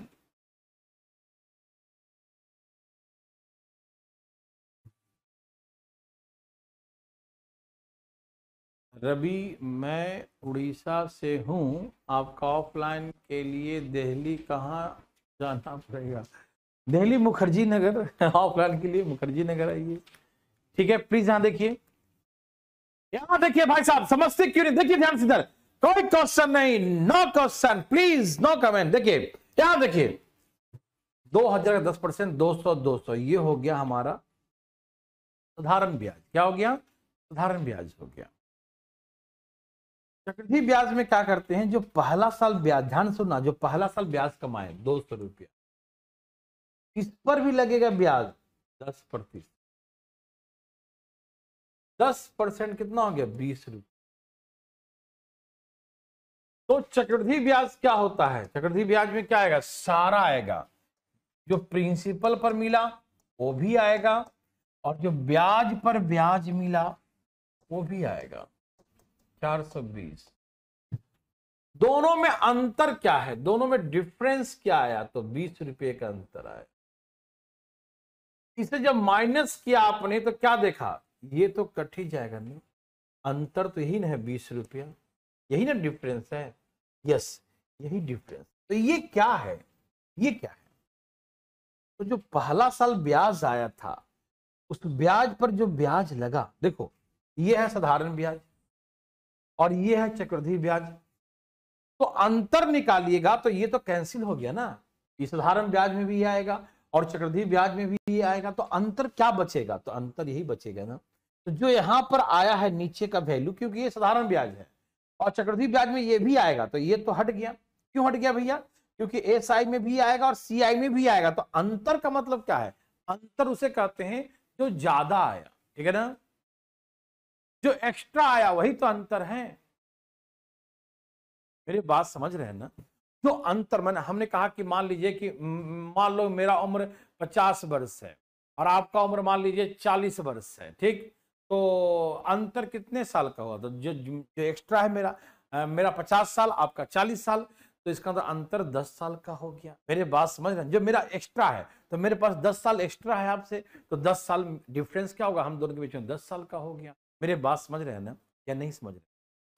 रवि, मैं उड़ीसा से हूँ, आपका ऑफलाइन के लिए दिल्ली कहाँ जाना पड़ेगा? दिल्ली मुखर्जी नगर ऑफलाइन के लिए मुखर्जी नगर आइए, ठीक है। प्लीज यहाँ देखिए, यहाँ देखिए भाई साहब, समझते क्यों नहीं? देखिए ध्यान से इधर, कोई क्वेश्चन नहीं, no question please, no comment. देखिए यहाँ देखिए, 2,000 का 10%, 200 200, ये हो गया हमारा साधारण ब्याज। क्या हो गया? साधारण ब्याज हो गया। चक्रवृद्धि ब्याज में क्या करते हैं? जो पहला साल ब्याज, ध्यान सुनना, जो पहला साल ब्याज कमाए 200 रुपया, इस पर भी लगेगा ब्याज 10%। 10% कितना हो गया? 20 रुपये। तो चक्रवृद्धि ब्याज क्या होता है? चक्रवृद्धि ब्याज में क्या आएगा? सारा आएगा, जो प्रिंसिपल पर मिला वो भी आएगा, और जो ब्याज पर ब्याज मिला वो भी आएगा। 420। दोनों में अंतर क्या है? दोनों में डिफरेंस क्या आया? तो 20 रुपये का अंतर आया। इसे जब माइनस किया आपने तो क्या देखा? ये तो कट ही जाएगा नहीं, अंतर तो यही ना है, 20 रुपया, यही ना डिफरेंस है। यस, यही डिफरेंस। तो ये क्या है? ये क्या है? तो जो पहला साल ब्याज आया था, उस ब्याज पर जो ब्याज लगा, देखो ये है साधारण ब्याज और ये है चक्रवृद्धि ब्याज। तो अंतर निकालिएगा तो ये तो कैंसिल हो गया ना, ये साधारण ब्याज में भी आएगा और चक्रवृद्धि ब्याज में भी आएगा, तो अंतर क्या बचेगा? तो अंतर यही बचेगा ना। तो जो यहां पर आया है नीचे का वैल्यू, क्योंकि ये साधारण ब्याज है और चक्रवृद्धि ब्याज में ये भी आएगा, तो ये तो हट गया। क्यों हट गया भैया? क्योंकि एसआई में भी आएगा और सीआई में भी आएगा। तो अंतर का मतलब क्या है? अंतर उसे कहते हैं जो ज्यादा आया, ठीक है ना, जो एक्स्ट्रा आया वही तो अंतर है। मेरी बात समझ रहे हैं ना? जो अंतर, मैंने हमने कहा कि मान लीजिए कि मान लो मेरा उम्र 50 वर्ष है और आपका उम्र मान लीजिए 40 वर्ष है, ठीक। तो अंतर कितने साल का हुआ? तो जो जो एक्स्ट्रा है मेरा 50 साल, आपका 40 साल, तो इसका तो अंतर 10 साल का हो गया। मेरे बात समझ रहे हैं? जो मेरा एक्स्ट्रा है तो मेरे पास 10 साल एक्स्ट्रा है आपसे, तो 10 साल डिफरेंस क्या होगा, हम दोनों के बीच में 10 साल का हो गया। मेरे बात समझ रहे हैं ना या नहीं समझ रहे?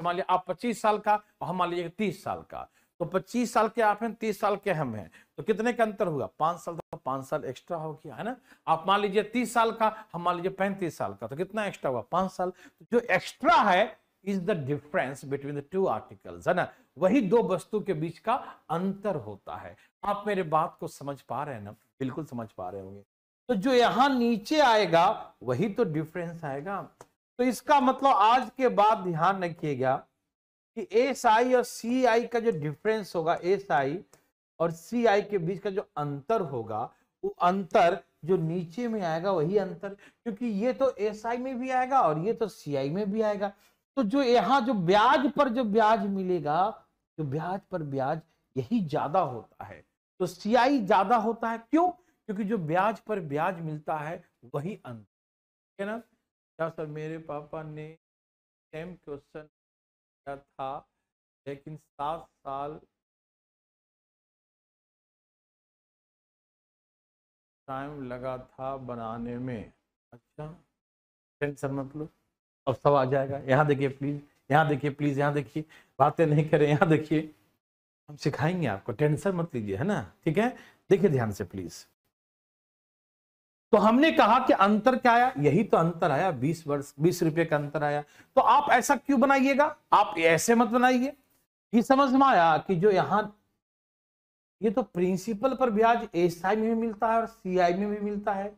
तो मान लिया आप 25 साल का और हम मान लीजिए 30 साल का, तो 25 साल के आप हैं, 30 साल के हम हैं, तो कितने का अंतर हुआ, 5 साल, तो 5 साल एक्स्ट्रा हो गया है ना। आप मान लीजिए 30 साल का, हम मान लीजिए 35 साल का, तो कितना एक्स्ट्रा हुआ, 5 साल। तो जो एक्स्ट्रा है is the difference between the two articles, है ना, वही दो वस्तु के बीच का अंतर होता है। आप मेरे बात को समझ पा रहे हैं ना? बिल्कुल समझ पा रहे होंगे। तो जो यहां नीचे आएगा वही तो डिफरेंस आएगा। तो इसका मतलब आज के बाद ध्यान रखिएगा कि एस आई और सी आई का जो डिफरेंस होगा, एस आई और सी आई के बीच का जो अंतर होगा, वो अंतर जो नीचे में आएगा वही अंतर, क्योंकि ये तो एस आई में भी आएगा और ये तो सी आई में भी आएगा। तो जो यहां जो ब्याज पर जो ब्याज मिलेगा, जो ब्याज पर ब्याज, यही ज्यादा होता है। तो सी आई ज्यादा होता है, क्यों? क्योंकि जो ब्याज पर ब्याज मिलता है वही अंतर है ना। क्या सर, मेरे पापा ने सेम क्वेश्चन किया था लेकिन 7 साल टाइम लगा था बनाने में। अच्छा, टेंशन मत लो, अब सब आ जाएगा। यहाँ देखिए प्लीज, यहाँ देखिए प्लीज, यहाँ देखिए, बातें नहीं करें, यहाँ देखिए, हम सिखाएंगे आपको, टेंशन मत लीजिए, है ना, ठीक है। देखिए ध्यान से प्लीज। तो हमने कहा कि अंतर क्या आया, यही तो अंतर आया, 20 रुपए का अंतर आया। तो आप ऐसा क्यों बनाइएगा, आप ऐसे मत बनाइए। ये समझ में आया कि जो यहां ये तो प्रिंसिपल पर ब्याज एसआई में भी मिलता है और सीआई में भी मिलता है।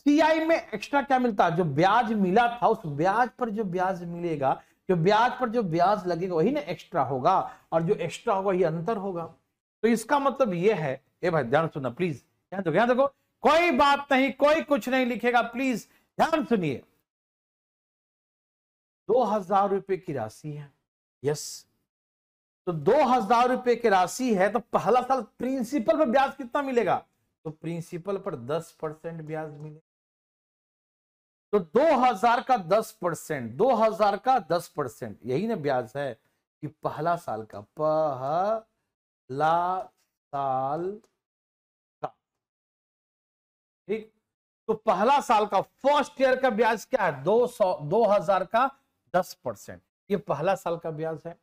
सीआई में एक्स्ट्रा क्या मिलता है, जो ब्याज मिला था उस ब्याज पर जो ब्याज मिलेगा, जो ब्याज पर जो ब्याज लगेगा वही ना एक्स्ट्रा होगा, और जो एक्स्ट्रा होगा ये अंतर होगा। तो इसका मतलब ये है, ए भाई ध्यान सुनना प्लीज, ध्यान देखो, कोई बात नहीं, कोई कुछ नहीं लिखेगा, प्लीज ध्यान सुनिए। 2000 रुपए की राशि है, यस, तो 2000 रुपए की राशि है, तो पहला साल प्रिंसिपल पर ब्याज कितना मिलेगा, तो प्रिंसिपल पर 10% ब्याज मिलेगा। तो 2000 का 10%, 2000 का 10%, यही ना ब्याज है कि पहला साल का, पहला साल का, ठीक। तो पहला साल का फर्स्ट ईयर का ब्याज क्या है, 2000 का 10%, ये पहला साल का ब्याज है।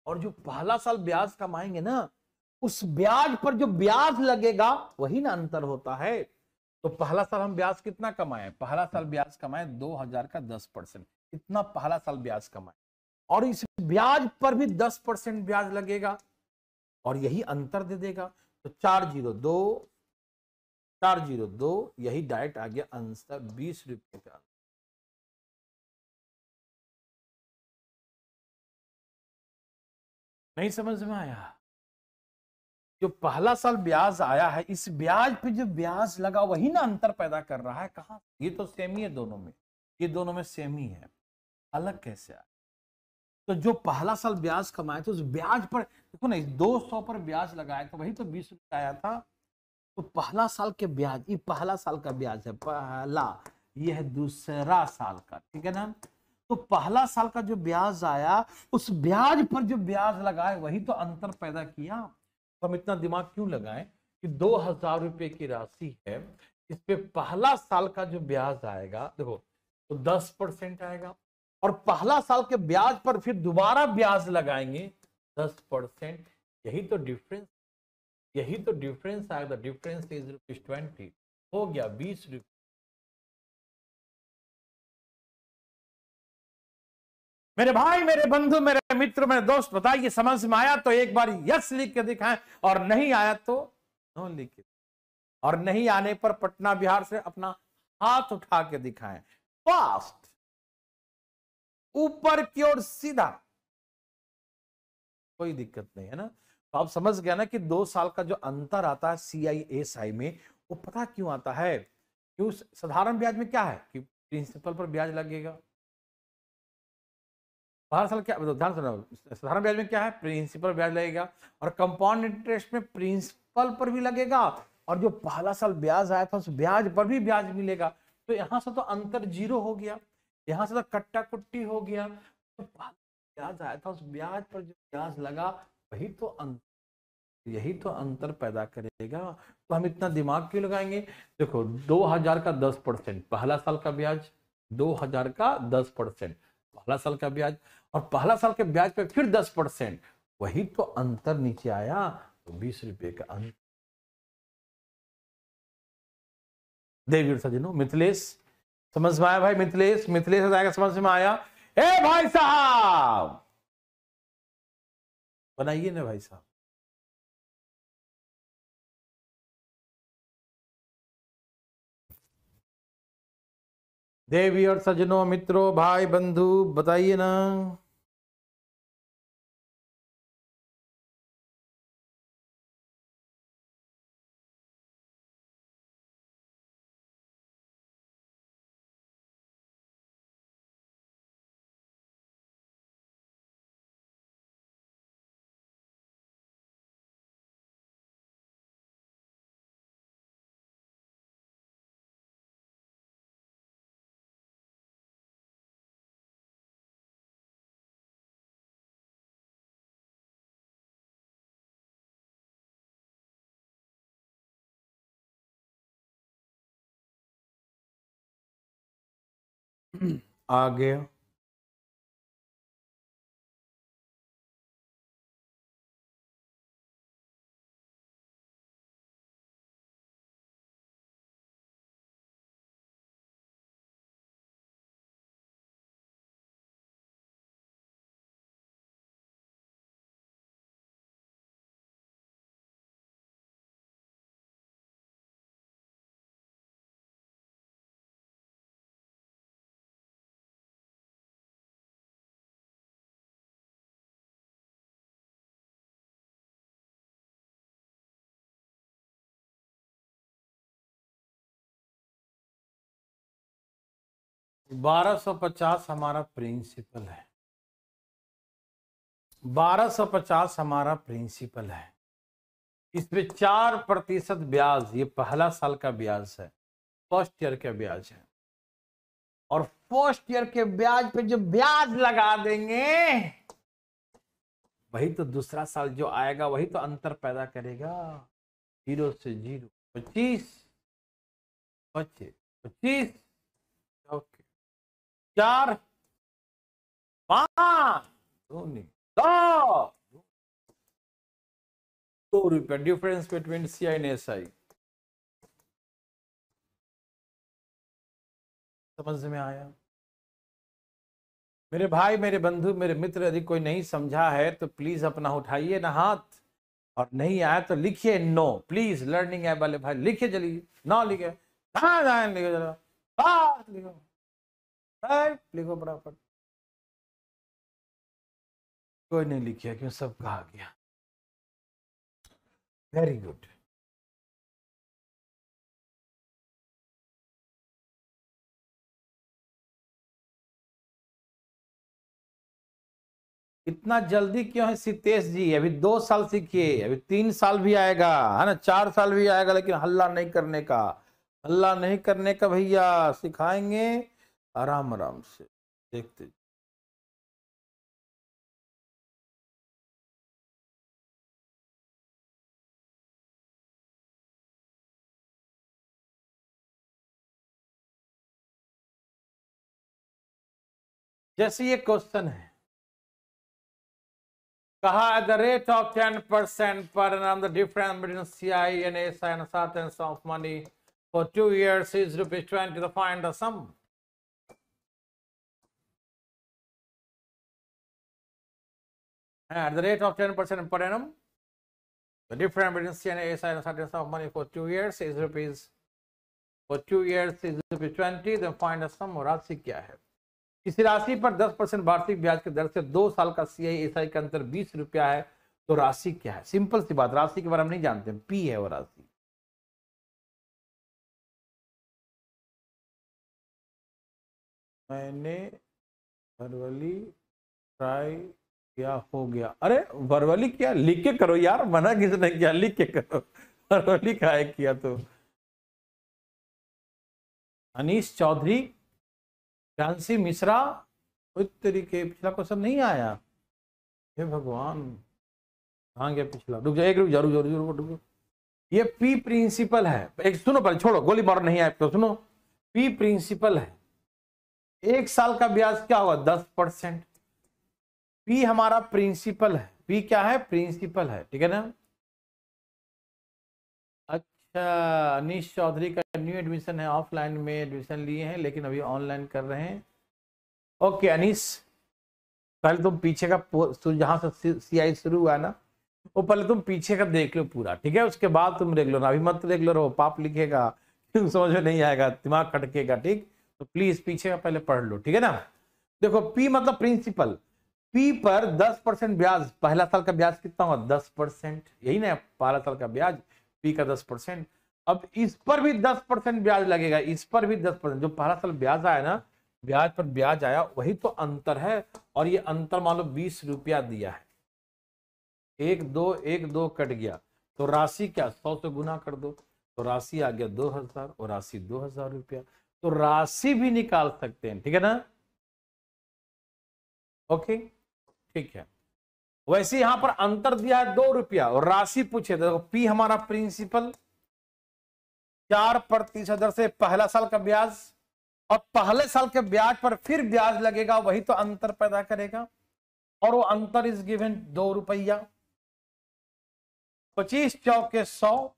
और जो पहला साल ब्याज कमाएंगे ना, उस ब्याज पर जो ब्याज लगेगा वही ना अंतर होता है। तो पहला साल हम ब्याज कितना कमाए, पहला साल ब्याज कमाए 2000 का 10%, इतना पहला साल ब्याज कमाए, और इस ब्याज पर भी 10% ब्याज लगेगा और यही अंतर दे देगा। तो 402 यही डायरेक्ट आ गया आंसर, 20 रुपए का। नहीं समझ में आया? जो पहला साल ब्याज आया है, इस ब्याज पे जो ब्याज लगा वही ना अंतर पैदा कर रहा है। कहां, ये तो सेम ही है दोनों में, ये दोनों में सेम ही है, अलग कैसे आया? तो जो पहला साल ब्याज कमाए तो उस ब्याज पर देखो ना, 200 पर ब्याज लगाया तो वही तो 20 रुपए आया था। तो पहला साल के ब्याज, ये पहला साल का ब्याज है, पहला, ये है दूसरा साल का, ठीक है ना। तो पहला साल का जो ब्याज आया, उस ब्याज पर जो ब्याज लगाए वही तो अंतर पैदा किया। तो हम इतना दिमाग क्यों लगाएं कि 2000 रुपए की राशि है, इस पे पहला साल का जो ब्याज आएगा, देखो, तो 10% आएगा, और पहला साल के ब्याज पर फिर दोबारा ब्याज लगाएंगे 10%, यही तो डिफरेंस, यही तो डिफरेंस आएगा। डिफरेंस इज ₹20, हो गया 20 रुपए। मेरे भाई, मेरे बंधु, मेरे मित्र, मेरे दोस्त, बताइए समझ में आया तो एक बार यस लिख के दिखाएं, और नहीं आया तो नो लिख के, और नहीं आने पर पटना बिहार से अपना हाथ उठा के दिखाएं, फास्ट, ऊपर की ओर सीधा, कोई दिक्कत नहीं है ना। तो आप समझ गया ना कि 2 साल का जो अंतर आता है CISI में, वो पता क्यों आता है? क्यों? साधारण ब्याज में क्या है कि प्रिंसिपल पर ब्याज लगेगा, हर साल क्या, ध्यान सुनो, साधारण ब्याज में क्या है, प्रिंसिपल ब्याज लगेगा, और कंपाउंड इंटरेस्ट में प्रिंसिपल पर भी लगेगा, और जो पहला साल ब्याज आया था उस ब्याज पर भी ब्याज मिलेगा। तो यहां से तो अंतर 0 हो गया, यहां से तो कट्टा कुट्टी हो गया। तो ब्याज आया था, उस ब्याज पर जो ब्याज लगा वही तो यही तो अंतर पैदा करेगा। तो हम इतना दिमाग क्यों लगाएंगे? देखो 2000 का 10%, पहला साल का ब्याज 2000 का 10%, पहला साल का ब्याज, और पहला साल के ब्याज पे फिर 10%, वही तो अंतर नीचे आया। तो 20 रुपए का अंतर। देवी सज्जनों, मिथिलेश समझ में आया भाई? मिथिलेश आएगा, समझ में आया? ए भाई साहब बनाइए ना भाई साहब। देवी और सज्जनों, मित्रों, भाई बंधु, बताइए ना। आ गया। बारह सौ पचास हमारा प्रिंसिपल है। 1250 हमारा प्रिंसिपल है। इसमें 4% ब्याज, ये पहला साल का ब्याज है, फर्स्ट ईयर का ब्याज है। और फर्स्ट ईयर के ब्याज पे जो ब्याज लगा देंगे, वही तो दूसरा साल जो आएगा वही तो अंतर पैदा करेगा। 0 से 0, 25 बचे, 25, ओके, 4, 5, 2 रुपया difference between CI and SI। समझ में आया? मेरे भाई, मेरे बंधु, मेरे मित्र, यदि कोई नहीं समझा है तो प्लीज अपना उठाइए ना हाथ, और नहीं आया तो लिखिए नो। प्लीज लर्निंग ऐप वाले भाई लिखिए, चलिए। ना लिखे, हाँ लिखो, चलो लिखो, लिखो फटाफट। कोई नहीं लिखिए, क्यों? सब कहा गया। Very good. इतना जल्दी क्यों है सितेश जी? अभी 2 साल सीखिए, अभी 3 साल भी आएगा, है ना, 4 साल भी आएगा, लेकिन हल्ला नहीं करने का, हल्ला नहीं करने का भैया, सिखाएंगे आराम आराम से, देखते। जैसे ये क्वेश्चन है, कहा at the rate of 10% per annum, the difference between CI and SI and certain sum of money for 2 years is ₹20. To find the sum. At the rate of 10% per annum, the difference between CI and SI and certain sum of money for 2 years is ₹20. Then find the sum। और राशि क्या है? इस राशि पर 10% वार्षिक ब्याज की दर से 2 साल का CI SI का अंतर 20 रुपया है। तो राशि क्या है? सिंपल सी बात, राशि के बारे में नहीं जानते, P है वो राशि। मैंने वर्बली ट्राई क्या हो गया? अरे वर्बली क्या, लिख के करो यार, मना किसने किया? लिख के करो। वर्बली का है किया तो। अनीश चौधरी, जानसी मिश्रा, कोई तरीके पिछला क्वेश्चन नहीं आया। हे भगवान। हाँ गया पिछला, रुक जा, एक रुक जा, रुक जा, रुक जा, रुक जा। ये पी प्रिंसिपल है, एक सुनो पहले, छोड़ो गोली मारो, नहीं आए तो सुनो, पी प्रिंसिपल है। एक साल का ब्याज क्या होगा? 10%। पी हमारा प्रिंसिपल है, पी क्या है? प्रिंसिपल है, ठीक है ना। अच्छा, अनीश चौधरी का न्यू एडमिशन है, ऑफलाइन में एडमिशन लिए हैं लेकिन अभी ऑनलाइन कर रहे हैं। ओके अनीश, पहले तुम पीछे का जहां से सीआई शुरू हुआ ना, वो पहले तुम पीछे का देख लो पूरा, ठीक है, उसके बाद तुम रेगुलर, अभी मत रेगुलर हो, पाप लिखेगा, समझ में नहीं आएगा, दिमाग खटकेगा, ठीक। तो प्लीज पीछे का पहले पढ़ लो, ठीक है ना। देखो पी मतलब प्रिंसिपल, पी पर 10% ब्याज, पहला साल का ब्याज कितना होगा? 10%, यही ना पहला साल का ब्याज, पी का 10%। अब इस पर भी 10% ब्याज लगेगा, इस पर भी 10%, जो पहला साल ब्याज आया ना, ब्याज पर ब्याज आया, वही तो अंतर है। और ये अंतर मान लो 20 रुपया दिया है, एक दो कट गया, तो राशि क्या? 100 से गुना कर दो, तो राशि आ गया 2000, और राशि 2000 रुपया। तो राशि भी निकाल सकते हैं, ठीक है ना। ओके ठीक है। वैसे यहां पर अंतर दिया है 2 रुपया, और राशि पूछे तो पी हमारा प्रिंसिपल 4% दर से पहला साल का ब्याज, और पहले साल के ब्याज पर फिर ब्याज लगेगा, वही तो अंतर पैदा करेगा। और वो अंतर इज गिवन 2 रुपया। 25 चौके 100,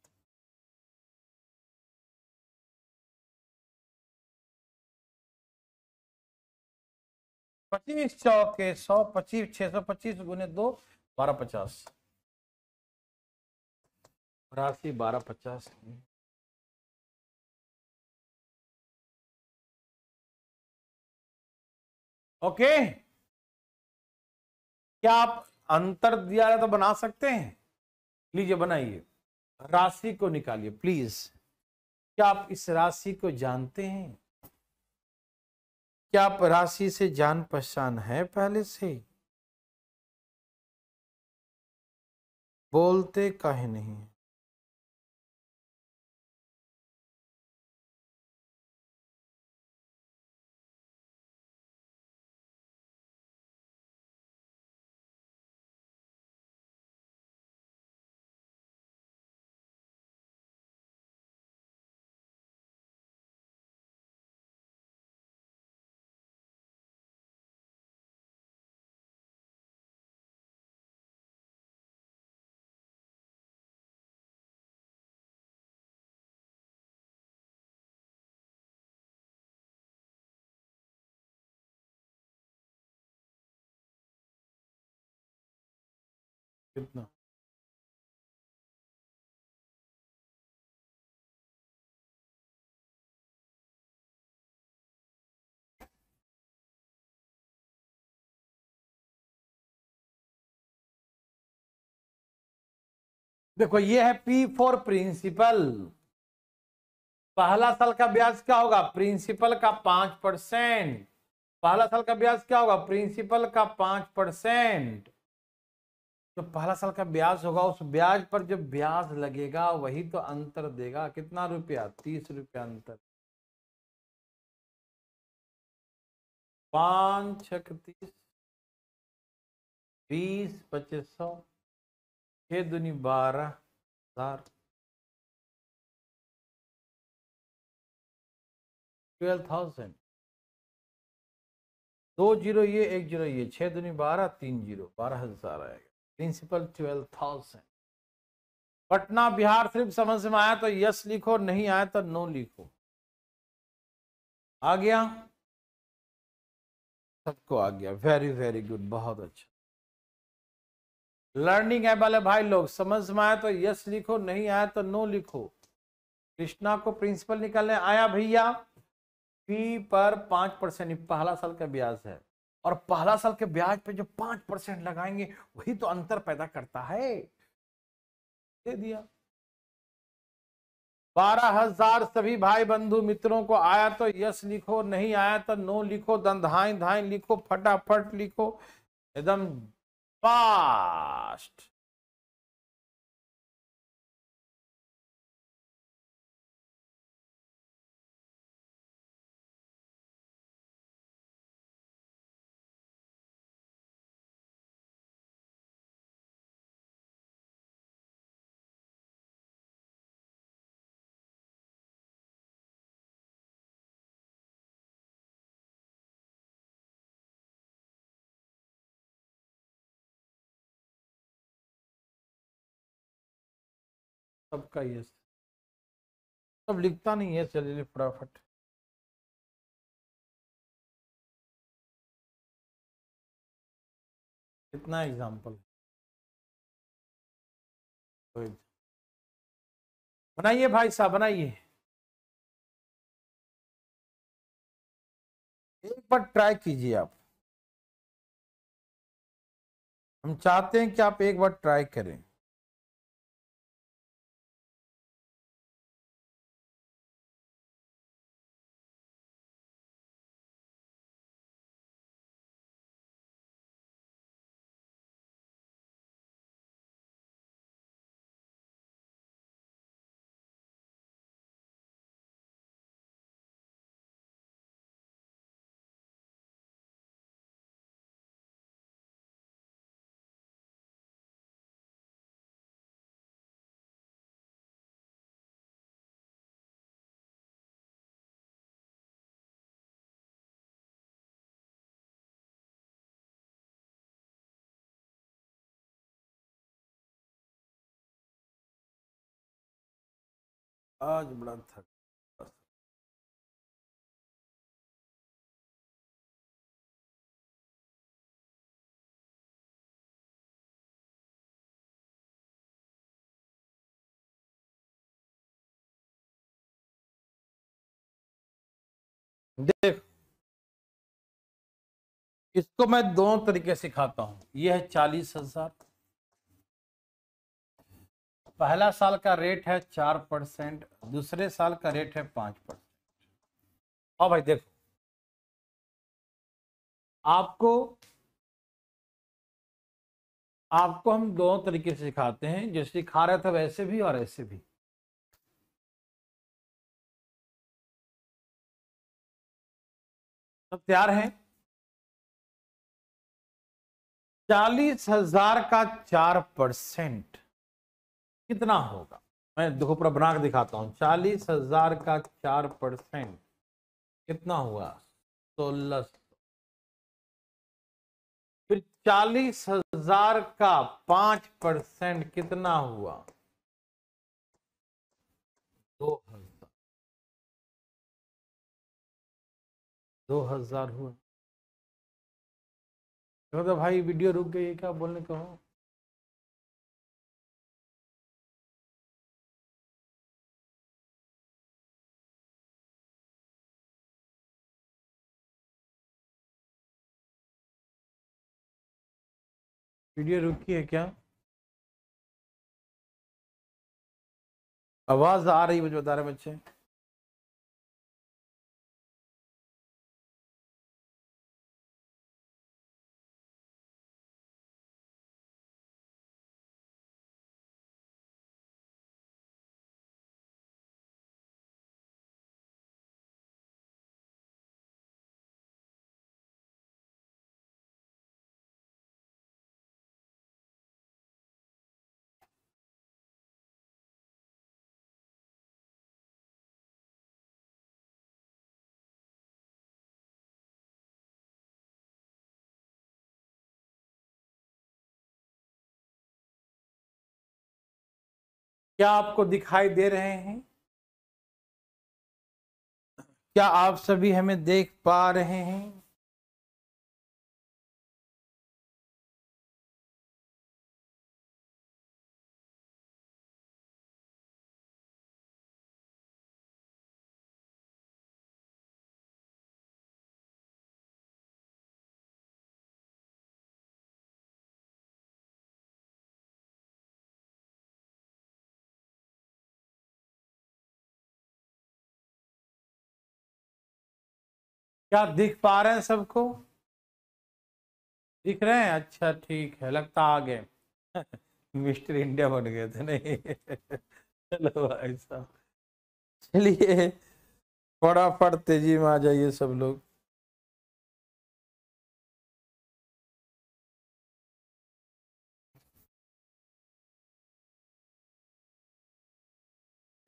25 चौके 100, 25 625 गुने 2, 1250, राशि 1250। ओके, क्या आप अंतर दिया है तो बना सकते हैं? लीजिए बनाइए, राशि को निकालिए प्लीज। क्या आप इस राशि को जानते हैं? क्या आप राशि से जान पहचान है पहले से? बोलते काहे नहीं? कितना? देखो ये है पी फॉर प्रिंसिपल। पहला साल का ब्याज क्या होगा? प्रिंसिपल का 5%। पहला साल का ब्याज क्या होगा? प्रिंसिपल का 5%। जो पहला साल का ब्याज होगा, उस ब्याज पर जो ब्याज लगेगा वही तो अंतर देगा। कितना रुपया? 30 रुपया अंतर। 5 छक 30, 20 2500, 6 दूनी 12,000, 12,000। 2 जीरो ये, 1 जीरो ये, 6 दूनी 12, 3 जीरो, 12,000 आएगा। प्रिंसिपल 12,000। पटना बिहार सिर्फ समझ में आया तो यस लिखो, नहीं आया तो नो लिखो। आ गया? सबको आ गया, वेरी वेरी गुड, बहुत अच्छा। लर्निंग ऐप वाले भाई लोग समझ में आया तो यस लिखो, नहीं आया तो नो लिखो। कृष्णा को प्रिंसिपल निकालने आया भैया। पी पर 5% पहला साल का ब्याज है, और पहला साल के ब्याज पे जो 5% लगाएंगे वही तो अंतर पैदा करता है। दे दिया 12,000। सभी भाई बंधु मित्रों को आया तो यस लिखो, नहीं आया तो नो लिखो, दंधाई धाई लिखो, फटाफट लिखो, एकदम फास्ट। सबका ये सब लिखता नहीं है, चलिए फटाफट। कितना एग्जाम्पल बनाइए भाई साहब, बनाइए। एक बार ट्राई कीजिए आप, हम चाहते हैं कि आप एक बार ट्राई करें। आज बड़ा थक, देख इसको मैं दोनों तरीके सिखाता हूं। यह है 40,000, पहला साल का रेट है 4%, दूसरे साल का रेट है 5%। और भाई देखो, आपको आपको हम दोनों तरीके से सिखाते हैं, जैसे सिखा रहे थे वैसे भी और ऐसे भी। सब तैयार हैं? 40,000 का 4% कितना होगा? मैं देखो पूरा बना के दिखाता हूं। 40,000 का 4% कितना हुआ? 1600। फिर 40,000 का 5% कितना हुआ? 2,000। 2,000 हुआ। तो भाई वीडियो रुक गई है क्या, बोलने का हो? वीडियो रुकी है क्या? आवाज आ रही है मुझे बता रहे बच्चे। क्या आपको दिखाई दे रहे हैं? क्या आप सभी हमें देख पा रहे हैं? क्या दिख पा रहे हैं सबको? दिख रहे हैं? अच्छा ठीक है, लगता आ गए। मिस्टर इंडिया बन गए थे नहीं? चलो भाई साहब, चलिए फटाफट तेजी में आ जाइए सब लोग।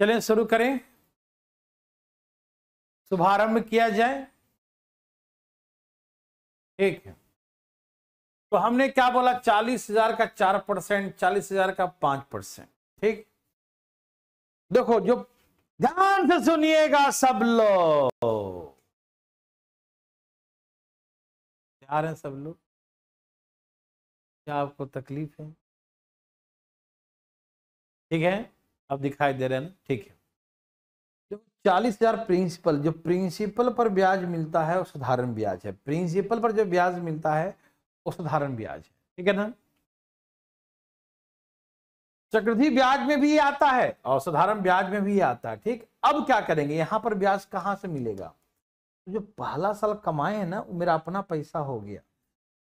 चलें शुरू करें, शुभारंभ किया जाए। ठीक है, तो हमने क्या बोला? 40,000 का 4%, 40,000 का 5%। ठीक, देखो, जो ध्यान से सुनिएगा सब लोग, तैयार हैं सब लोग? क्या आपको तकलीफ है? ठीक है, अब दिखाई दे रहे हैं ना? ठीक है। जो 40,000 प्रिंसिपल, जो प्रिंसिपल पर ब्याज मिलता है वो साधारण ब्याज है। प्रिंसिपल पर जो ब्याज मिलता है वो साधारण ब्याज है, ठीक है ना? चक्रवृद्धि ब्याज में भी आता है और साधारण ब्याज में भी आता है। ठीक, अब क्या करेंगे, यहां पर ब्याज कहां से मिलेगा? तो जो पहला साल कमाए हैं ना, वो मेरा अपना पैसा हो गया।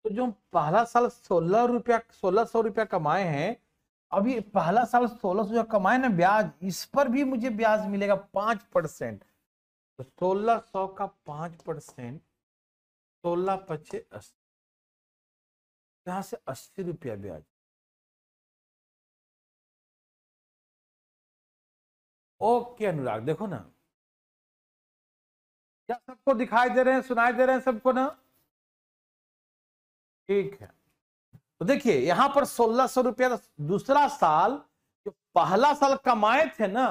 तो जो पहला साल 1600 रुपया कमाए हैं, अभी पहला साल 1600 जो कमाए ना ब्याज, इस पर भी मुझे ब्याज मिलेगा 5%। तो 1600 का 5%, 16×5 = 80, यहां से 80 रुपया ब्याज। ओके अनुराग, देखो ना, क्या सबको दिखाई दे रहे हैं, सुनाई दे रहे हैं सबको ना? ठीक है, तो देखिए यहां पर 1600 रुपया दूसरा साल, जो पहला साल कमाए थे ना,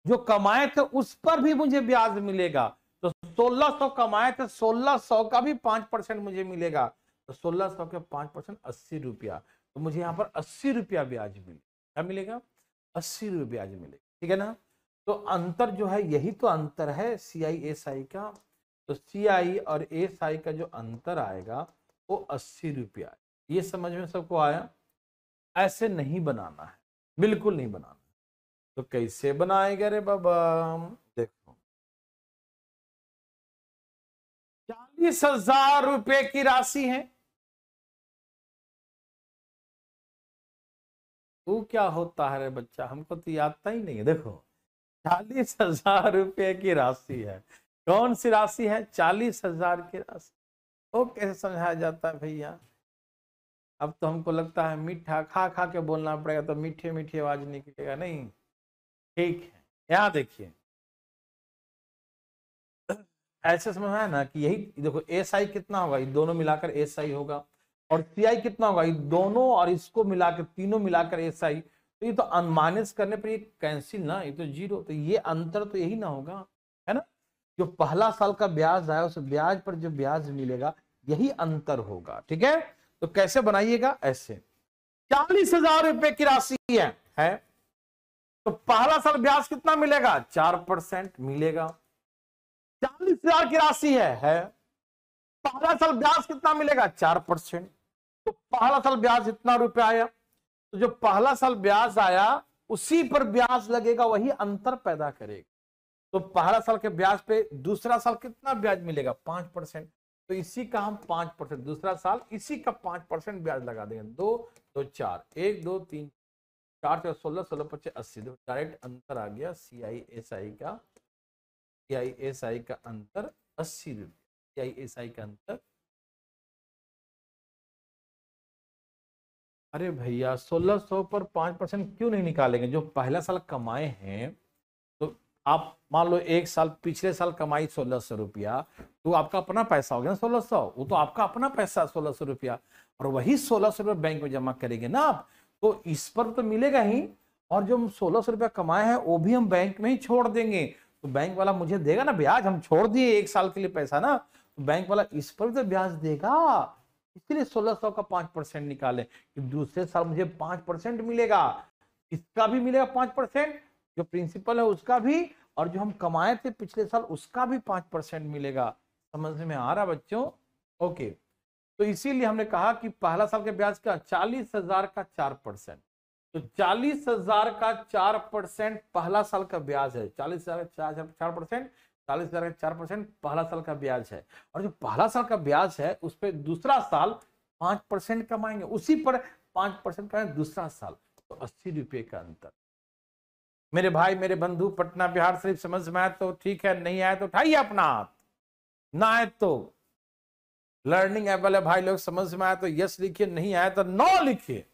जो कमाए थे उस पर भी मुझे ब्याज मिलेगा। तो 1600 कमाए थे, 1600 का भी 5% मुझे मिलेगा। तो 1600 के 5% 80 रुपया। तो मुझे यहां पर 80 रुपया ब्याज मिलेगा। क्या मिलेगा? 80 रुपया ब्याज मिलेगा, ठीक है ना? तो अंतर जो है, यही तो अंतर है सीआई एस आई का। तो सीआई और एस आई का जो अंतर आएगा वो 80 रुपया है। ये समझ में सबको आया? ऐसे नहीं बनाना है, बिल्कुल नहीं बनाना। तो कैसे बनाएगा रे बाबा? देखो, 40,000 रुपए की राशि है। वो क्या होता है रे बच्चा, हमको तो आता ही नहीं है। देखो, 40,000 रुपए की राशि है। कौन सी राशि है? 40,000 की राशि। वो कैसे समझाया जाता है भैया? अब तो हमको लगता है मीठा खा खा के बोलना पड़ेगा, तो मीठे मीठे आवाज निकलेगा नहीं। ठीक है, यहाँ देखिए, ऐसे समझ में आया ना कि यही देखो, एस आई कितना होगा, ये दोनों मिलाकर एस आई होगा, और सी आई कितना होगा, ये दोनों और इसको मिलाकर, तीनों मिलाकर एस आई। तो ये तो अनमाइनस करने पर ये कैंसिल ना, ये तो जीरो। तो ये अंतर तो यही ना होगा, है ना? जो पहला साल का ब्याज आया, उस ब्याज पर जो ब्याज मिलेगा, यही अंतर होगा, ठीक है? तो कैसे बनाइएगा? ऐसे, 40,000 रुपए की राशि है, तो पहला साल ब्याज कितना मिलेगा? 4% मिलेगा। 40,000 की राशि है, पहला साल ब्याज कितना मिलेगा? 4%। तो पहला साल ब्याज इतना रुपया आया, तो जो पहला साल ब्याज आया उसी पर ब्याज लगेगा, वही अंतर पैदा करेगा। तो पहला साल के ब्याज पे दूसरा साल कितना ब्याज मिलेगा? 5%। तो इसी का हम 5%, दूसरा साल इसी का 5% ब्याज लगा देंगे। 2 2 4, 1 2 3 4 4 16 16 25 80। डायरेक्ट अंतर आ गया सी आई एस आई का। सी आई एस आई का अंतर 80 रुपये। सी आई एस आई का अंतर, अरे भैया 1600 पर 5% क्यों नहीं निकालेंगे? जो पहला साल कमाए हैं, तो आप मान लो एक साल, पिछले साल कमाई 1600 रुपया, तो आपका अपना पैसा हो गया ना 1600। वो तो आपका अपना पैसा 1600 रुपया, और वही 1600 रुपया बैंक में जमा करेंगे ना आप, तो इस पर तो मिलेगा ही। और जो हम 1600 रुपया कमाए हैं वो भी हम बैंक में ही छोड़ देंगे, तो बैंक वाला मुझे देगा ना ब्याज। हम छोड़ दिए एक साल के लिए पैसा ना, तो बैंक वाला इस पर तो ब्याज देगा। इसलिए 1600 का 5% निकाले कि दूसरे साल मुझे 5% मिलेगा, इसका भी मिलेगा 5%, जो प्रिंसिपल है उसका भी, और जो हम कमाए थे पिछले साल उसका भी 5% मिलेगा। समझ में आ रहा बच्चों? ओके, तो इसीलिए हमने कहा कि पहला साल के ब्याज का 40,000 का 4%। तो 40,000 का 4% पहला साल का ब्याज है। 40,000 का 4%, 40,000 का 4% पहला साल का ब्याज है। और जो पहला साल का ब्याज है उस पर दूसरा साल 5% कमाएंगे, उसी पर 5% कमाएंगे दूसरा साल। तो 80 रुपये का अंतर। मेरे भाई, मेरे बंधु, पटना बिहार शरीफ समझ में आए तो ठीक है, नहीं आए तो उठाइए अपना हाथ, ना आए तो लर्निंग एबल है भाई लोग, समझ में आया तो यस लिखिए, नहीं आया तो नो लिखिए।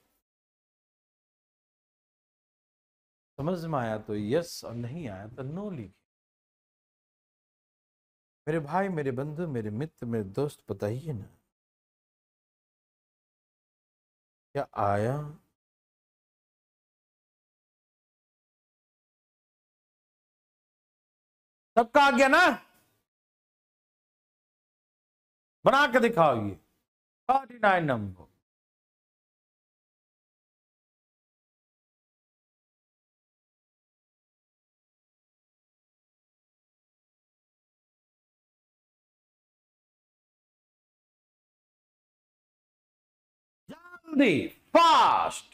समझ में आया तो यस, और नहीं आया तो नो लिखिए। मेरे भाई, मेरे बंधु, मेरे मित्र, मेरे दोस्त, बताइए ना, क्या आया? सबका आ गया ना? बना के दिखाओ ये 39 नंबर। जल्दी, फास्ट।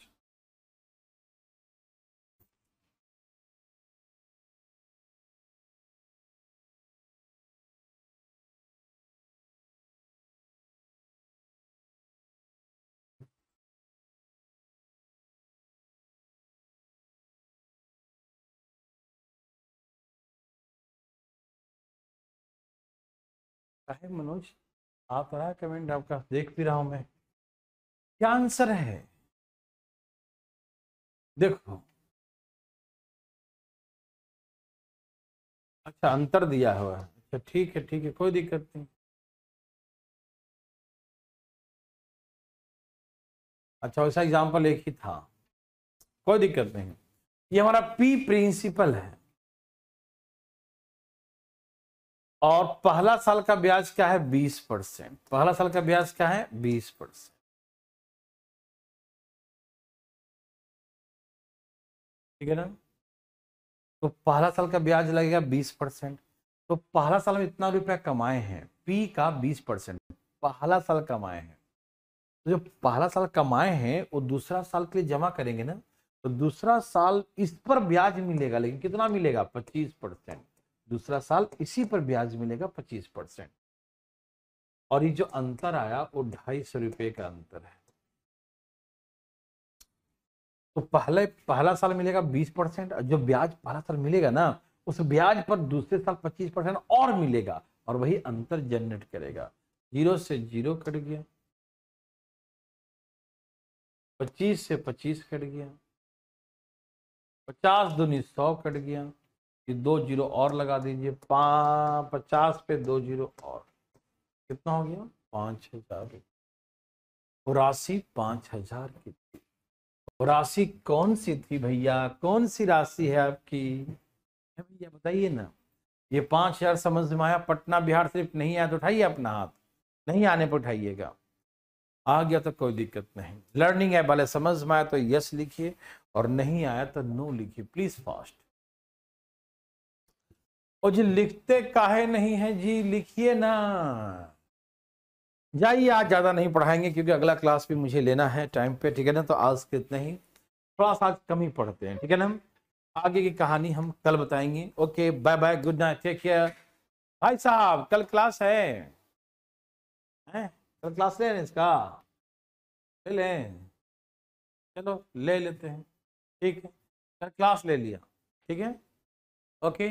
काहे मनोज आप रहा कमेंट आपका देख भी रहा हूं मैं, क्या आंसर है? देखो, अच्छा अंतर दिया हुआ है, अच्छा ठीक है ठीक है, कोई दिक्कत नहीं। अच्छा वैसा एग्जाम्पल एक ही था, कोई दिक्कत नहीं। ये हमारा पी प्रिंसिपल है और पहला साल का ब्याज क्या है? 20%। पहला साल का ब्याज क्या है? 20%। ठीक है ना? तो पहला साल का ब्याज लगेगा 20%। तो पहला साल में इतना रुपया कमाए हैं, पी का 20% पहला साल कमाए हैं। तो जो पहला साल कमाए हैं वो दूसरा साल के लिए जमा करेंगे ना, तो दूसरा साल इस पर ब्याज मिलेगा, लेकिन कितना मिलेगा? 25%। दूसरा साल इसी पर ब्याज मिलेगा 25%। और ये जो अंतर आया वो 250 का अंतर है। तो पहला साल मिलेगा 20%, और जो ब्याज पहला साल मिलेगा ना, उस ब्याज पर दूसरे साल 25% और मिलेगा, और वही अंतर जनरेट करेगा। 0 से 0 कट गया, 25 से 25 कट गया, 50 दूनी 100 कट गया, ये 2 जीरो और लगा दीजिए, 50 पे 2 जीरो और, कितना हो गया? 5000। राशि 5000 की थी। राशि कौन सी थी भैया? कौन सी राशि है आपकी भैया बताइए ना। ये 5000 समझ में आया? पटना बिहार सिर्फ नहीं आया तो उठाइए अपना हाथ, नहीं आने पर उठाइएगा, आ गया तो कोई दिक्कत नहीं। लर्निंग है भले समझ में आया तो यस लिखिए, और नहीं आया तो नो लिखिए प्लीज फास्ट। और जी लिखते काहे नहीं है जी, लिखिए ना। जाइए, आज ज्यादा नहीं पढ़ाएंगे क्योंकि अगला क्लास भी मुझे लेना है टाइम पे, ठीक है ना? तो आज के इतना ही, थोड़ा सा आज कम ही पढ़ते हैं, ठीक है ना? हम आगे की कहानी हम कल बताएंगे। Okay bye bye, good night, take care. भाई साहब कल क्लास है? कल क्लास ले लें इसका, ले लें, चलो ले लेते हैं, ठीक है? कल क्लास ले लिया, ठीक है? ओके।